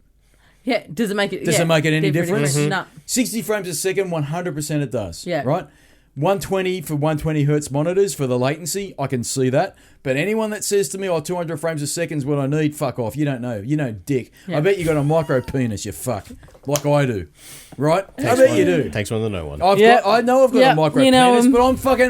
[SPEAKER 3] Yeah. Does it make it...
[SPEAKER 1] Does it make it any difference?
[SPEAKER 3] No.
[SPEAKER 1] 60 frames a second, 100% it does.
[SPEAKER 3] Yeah.
[SPEAKER 1] Right? 120 for 120 hertz monitors for the latency, I can see that. But anyone that says to me, 200 frames a second is what I need, fuck off. You don't know. You know dick.
[SPEAKER 3] Yeah.
[SPEAKER 1] I bet you got a micro penis, you fuck. Like I do. Right? I bet you do.
[SPEAKER 2] Takes one to know one.
[SPEAKER 1] I know I've got a micro
[SPEAKER 3] you know,
[SPEAKER 1] penis, but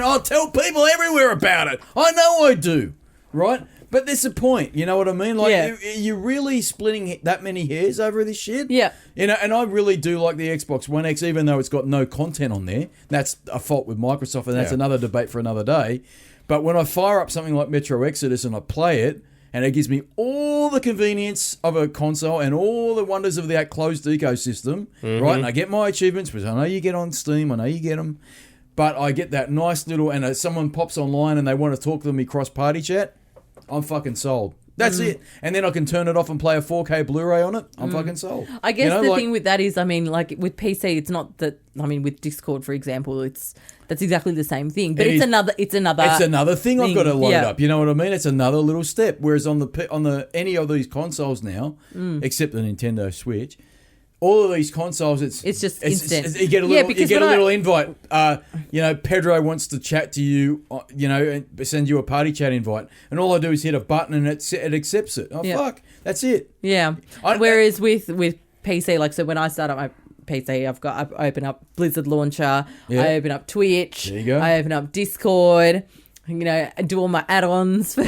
[SPEAKER 1] I'll tell people everywhere about it. I know I do. Right? But there's a point, you know what I mean? Like, you're really splitting that many hairs over this shit.
[SPEAKER 3] Yeah.
[SPEAKER 1] You know, and I really do like the Xbox One X, even though it's got no content on there. That's a fault with Microsoft, and that's another debate for another day. But when I fire up something like Metro Exodus and I play it, and it gives me all the convenience of a console and all the wonders of that closed ecosystem, right? And I get my achievements, which I know you get on Steam, I know you get them. But I get that nice little, and someone pops online and they want to talk to me cross-party chat, I'm fucking sold. That's it. And then I can turn it off and play a 4K Blu-ray on it. I'm fucking sold.
[SPEAKER 3] I guess the thing with that is, I mean, like with PC, it's not that. I mean, with Discord, for example, that's exactly the same thing. But it's another
[SPEAKER 1] thing I've got to load up. You know what I mean? It's another little step. Whereas on the any of these consoles now, except the Nintendo Switch, all of these consoles, it's just
[SPEAKER 3] instant.
[SPEAKER 1] You get a little invite. Pedro wants to chat to you, and send you a party chat invite, and all I do is hit a button and it accepts it. Oh fuck, that's it.
[SPEAKER 3] Yeah. Whereas with PC, like, so when I start up my PC, I open up Blizzard Launcher, I open up Twitch,
[SPEAKER 1] there you go.
[SPEAKER 3] I open up Discord, I do all my add-ons.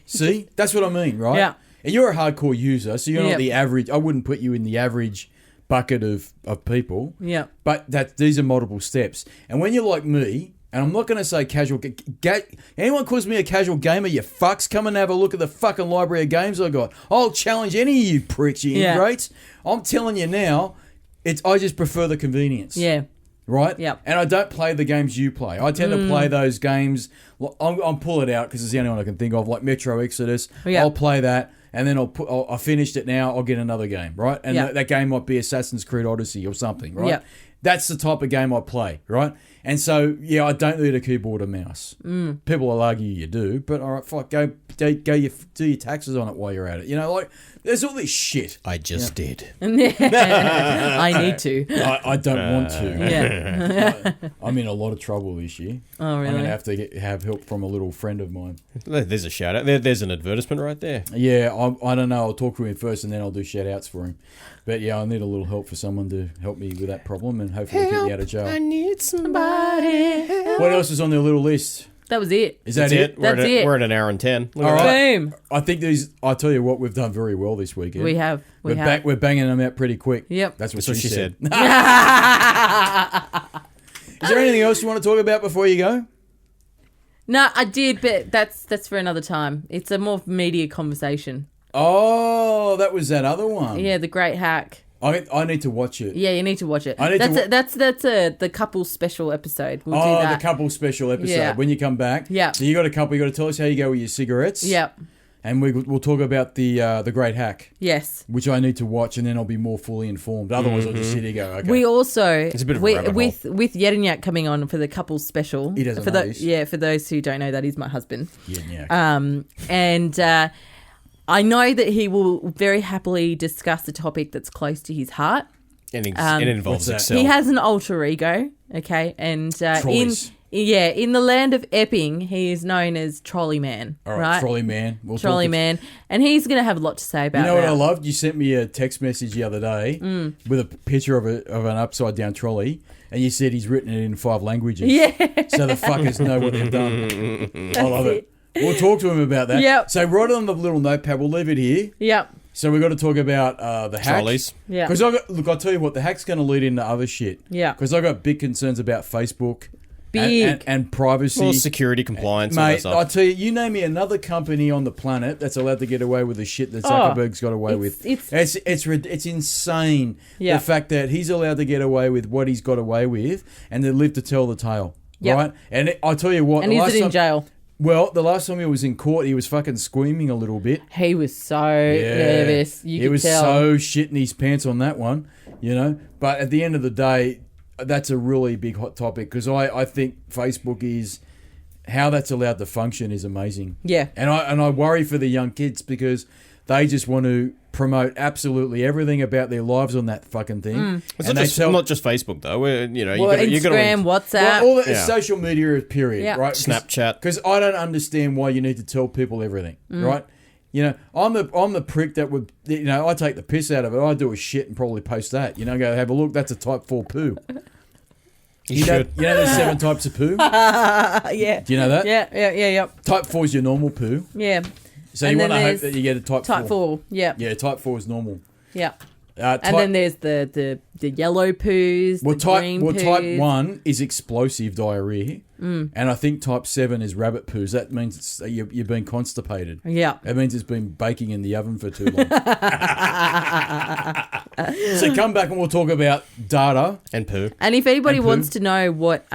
[SPEAKER 1] See, that's what I mean, right?
[SPEAKER 3] Yeah.
[SPEAKER 1] And you're a hardcore user, so you're not the average. I wouldn't put you in the average bucket of people.
[SPEAKER 3] Yeah.
[SPEAKER 1] But these are multiple steps. And when you're like me, and I'm not going to say casual... anyone calls me a casual gamer, you fucks, come and have a look at the fucking library of games I got. I'll challenge any of you pricks, you ingrates. I'm telling you now, I just prefer the convenience.
[SPEAKER 3] Yeah.
[SPEAKER 1] Right?
[SPEAKER 3] Yeah.
[SPEAKER 1] And I don't play the games you play. I tend to play those games... I'll pull it out because it's the only one I can think of, like Metro Exodus.
[SPEAKER 3] Yeah.
[SPEAKER 1] I'll play that. And then I finished it now, I'll get another game, right? And that game might be Assassin's Creed Odyssey or something, right?
[SPEAKER 3] Yeah.
[SPEAKER 1] That's the type of game I play, right? And so, I don't need a keyboard or mouse. People will argue you do, but all right, fuck, do your taxes on it while you're at it. There's all this shit.
[SPEAKER 2] I just did.
[SPEAKER 3] I need to.
[SPEAKER 1] I don't want to.
[SPEAKER 3] Yeah.
[SPEAKER 1] I'm in a lot of trouble this year.
[SPEAKER 3] Oh, really?
[SPEAKER 1] I'm going to have to have help from a little friend of mine.
[SPEAKER 2] There's a shout out. There's an advertisement right there.
[SPEAKER 1] Yeah, I don't know. I'll talk to him first and then I'll do shout outs for him. But I need a little help for someone to help me with that problem and hopefully get me out of jail.
[SPEAKER 2] I need somebody.
[SPEAKER 1] What else is on their little list?
[SPEAKER 3] That was it.
[SPEAKER 1] Is that it?
[SPEAKER 3] That's it.
[SPEAKER 2] We're at an hour and 10.
[SPEAKER 1] All right.
[SPEAKER 3] Boom.
[SPEAKER 1] I think I tell you what, we've done very well this weekend.
[SPEAKER 3] We have.
[SPEAKER 1] We're banging them out pretty quick.
[SPEAKER 3] Yep.
[SPEAKER 1] That's what she said.
[SPEAKER 2] said.
[SPEAKER 1] Is there anything else you want to talk about before you go?
[SPEAKER 3] No, I did, but that's for another time. It's a more media conversation.
[SPEAKER 1] Oh, that was that other one.
[SPEAKER 3] Yeah, the Great Hack.
[SPEAKER 1] I need to watch it.
[SPEAKER 3] Yeah, you need to watch it. That's the couple special episode. We'll do that.
[SPEAKER 1] The couple special episode.
[SPEAKER 3] Yeah.
[SPEAKER 1] When you come back.
[SPEAKER 3] Yeah.
[SPEAKER 1] So you got a couple. You got to tell us how you go with your cigarettes.
[SPEAKER 3] Yep.
[SPEAKER 1] And we'll talk about the Great Hack.
[SPEAKER 3] Yes.
[SPEAKER 1] Which I need to watch, and then I'll be more fully informed. Otherwise, I'll just sit here and go, okay.
[SPEAKER 3] We also
[SPEAKER 2] it's a bit of a rabbit hole.
[SPEAKER 3] with Yedinak coming on for the couple special.
[SPEAKER 1] He doesn't know this.
[SPEAKER 3] Yeah, for those who don't know, that is my husband.
[SPEAKER 1] Yedinak.
[SPEAKER 3] And I know that he will very happily discuss a topic that's close to his heart.
[SPEAKER 2] It involves
[SPEAKER 1] What's that?
[SPEAKER 2] Excel.
[SPEAKER 3] He has an alter ego, okay, and in the land of Epping, he is known as Trolley Man.
[SPEAKER 1] All right, Trolley Man.
[SPEAKER 3] Trolley Man. And he's going to have a lot to say about that.
[SPEAKER 1] You know what I loved? You sent me a text message the other day with a picture of an upside-down trolley, and you said he's written it in 5 languages.
[SPEAKER 3] Yeah.
[SPEAKER 1] So the fuckers know what they've done. I love it. We'll talk to him about that.
[SPEAKER 3] Yep.
[SPEAKER 1] So write on the little notepad. We'll leave it here.
[SPEAKER 3] Yep.
[SPEAKER 1] So we've got to talk about the hack.
[SPEAKER 2] Trolleys.
[SPEAKER 3] Yeah.
[SPEAKER 1] Because I'll tell you what, the hack's going to lead into other shit.
[SPEAKER 3] Yeah.
[SPEAKER 1] Because I've got big concerns about Facebook.
[SPEAKER 3] Big.
[SPEAKER 1] And privacy.
[SPEAKER 2] Well, security, compliance, all that
[SPEAKER 1] Mate,
[SPEAKER 2] stuff.
[SPEAKER 1] I tell you, you name me another company on the planet that's allowed to get away with the shit that Zuckerberg's got away with. It's insane.
[SPEAKER 3] Yeah.
[SPEAKER 1] The fact that he's allowed to get away with what he's got away with, and they live to tell the tale.
[SPEAKER 3] Yep.
[SPEAKER 1] Right? And I tell you what,
[SPEAKER 3] And is it in jail?
[SPEAKER 1] Well, the last time he was in court, he was fucking squeaming a little bit.
[SPEAKER 3] He was so nervous. You could tell.
[SPEAKER 1] So shitting his pants on that one, you know. But at the end of the day, that's a really big hot topic because I think Facebook is how that's allowed to function is amazing.
[SPEAKER 3] Yeah.
[SPEAKER 1] And I worry for the young kids because they just want to promote absolutely everything about their lives on that fucking thing.
[SPEAKER 2] It's not just Facebook though.
[SPEAKER 3] Instagram, WhatsApp.
[SPEAKER 1] all the social media period,
[SPEAKER 3] Yeah.
[SPEAKER 1] right?
[SPEAKER 2] Snapchat.
[SPEAKER 1] Because I don't understand why you need to tell people everything, right? You know, I'm the prick that would, you know, I take the piss out of it. I do a shit and probably post that. You know, go have a look. That's a type 4 poo. You know there's 7 types of poo?
[SPEAKER 3] Yeah.
[SPEAKER 1] Do you know that?
[SPEAKER 3] Yeah.
[SPEAKER 1] Type 4 is your normal poo.
[SPEAKER 3] Yeah.
[SPEAKER 1] So
[SPEAKER 3] And
[SPEAKER 1] you
[SPEAKER 3] then
[SPEAKER 1] want to hope
[SPEAKER 3] there's
[SPEAKER 1] that you get a type 4.
[SPEAKER 3] Type 4. Yeah.
[SPEAKER 1] Yeah, type 4 is normal.
[SPEAKER 3] Yeah.
[SPEAKER 1] Type,
[SPEAKER 3] And then there's the yellow poos, the green poos.
[SPEAKER 1] type 1 is explosive diarrhea. And I think type 7 is rabbit poos. That means you've been constipated.
[SPEAKER 3] Yeah.
[SPEAKER 1] That means it's been baking in the oven for too long. So come back and we'll talk about data.
[SPEAKER 2] And poo.
[SPEAKER 3] And if anybody
[SPEAKER 1] And poo.
[SPEAKER 3] wants to know what,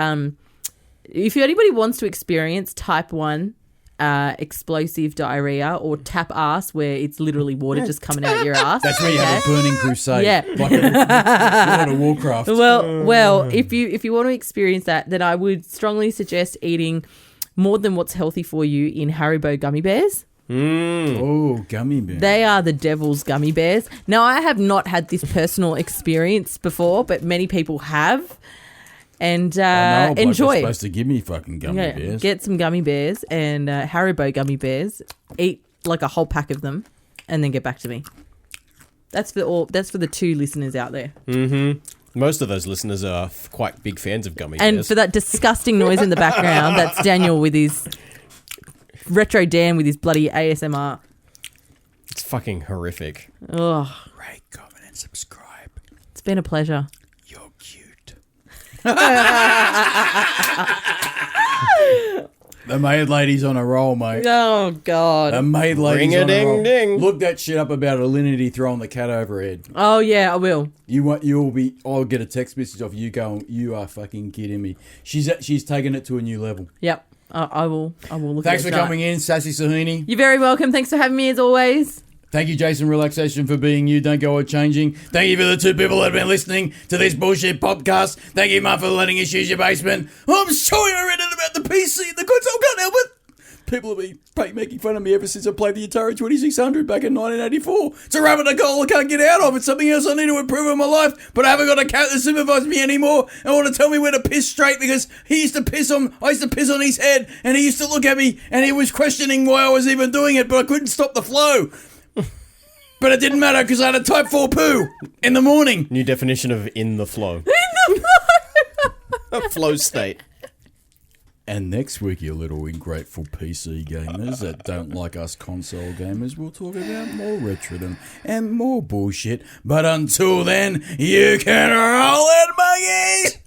[SPEAKER 3] if anybody wants to experience type 1 explosive diarrhea or tap ass where it's literally water just coming out your ass.
[SPEAKER 1] That's where you have a burning crusade.
[SPEAKER 3] Yeah.
[SPEAKER 1] Like a World of Warcraft.
[SPEAKER 3] Well, if you want to experience that, then I would strongly suggest eating more than what's healthy for you in Haribo gummy bears.
[SPEAKER 1] Oh, gummy bears.
[SPEAKER 3] They are the devil's gummy bears. Now, I have not had this personal experience before, but many people have. And enjoy.
[SPEAKER 1] Supposed to give me fucking gummy bears.
[SPEAKER 3] Get some gummy bears and Haribo gummy bears. Eat like a whole pack of them, and then get back to me. That's for the 2 listeners out there.
[SPEAKER 2] Mm-hmm. Most of those listeners are quite big fans of gummy
[SPEAKER 3] And
[SPEAKER 2] bears.
[SPEAKER 3] for that disgusting noise in the background, that's Daniel with his Retro Dan with his bloody ASMR.
[SPEAKER 2] It's fucking horrific.
[SPEAKER 3] Ugh.
[SPEAKER 1] Rate, comment, and subscribe.
[SPEAKER 3] It's been a pleasure.
[SPEAKER 1] You're cute. The maid lady's on a roll, mate.
[SPEAKER 3] Oh, God.
[SPEAKER 1] The maid lady's on a roll.
[SPEAKER 2] Ring-a-ding-ding.
[SPEAKER 1] Look that shit up about Alinity throwing the cat overhead.
[SPEAKER 3] Oh, yeah, I will.
[SPEAKER 1] I'll get a text message off you going, you are fucking kidding me. She's taken it to a new level.
[SPEAKER 3] Yep. I will look
[SPEAKER 1] Thanks
[SPEAKER 3] at
[SPEAKER 1] for
[SPEAKER 3] it.
[SPEAKER 1] coming in, Sassy Suhini.
[SPEAKER 3] You're very welcome. Thanks for having me as always.
[SPEAKER 1] Thank you, Jason Relaxation, for being you. Don't go changing. Thank you for the 2 people that have been listening to this bullshit podcast. Thank you, Mum, for letting us use your basement. I'm sorry I read it about the PC and the console. Can't help it. People have been making fun of me ever since I played the Atari 2600 back in 1984. It's a rabbit hole I can't get out of. It's something else I need to improve in my life, but I haven't got a cat that supervises me anymore and want to tell me where to piss straight because I used to piss on his head and he used to look at me and he was questioning why I was even doing it, but I couldn't stop the flow. But it didn't matter because I had a type 4 poo in the morning.
[SPEAKER 2] New definition of in the flow. Flow state.
[SPEAKER 1] And next week, you little ungrateful PC gamers that don't like us console gamers, we'll talk about more retrodom and more bullshit. But until then, you can roll it, monkeys!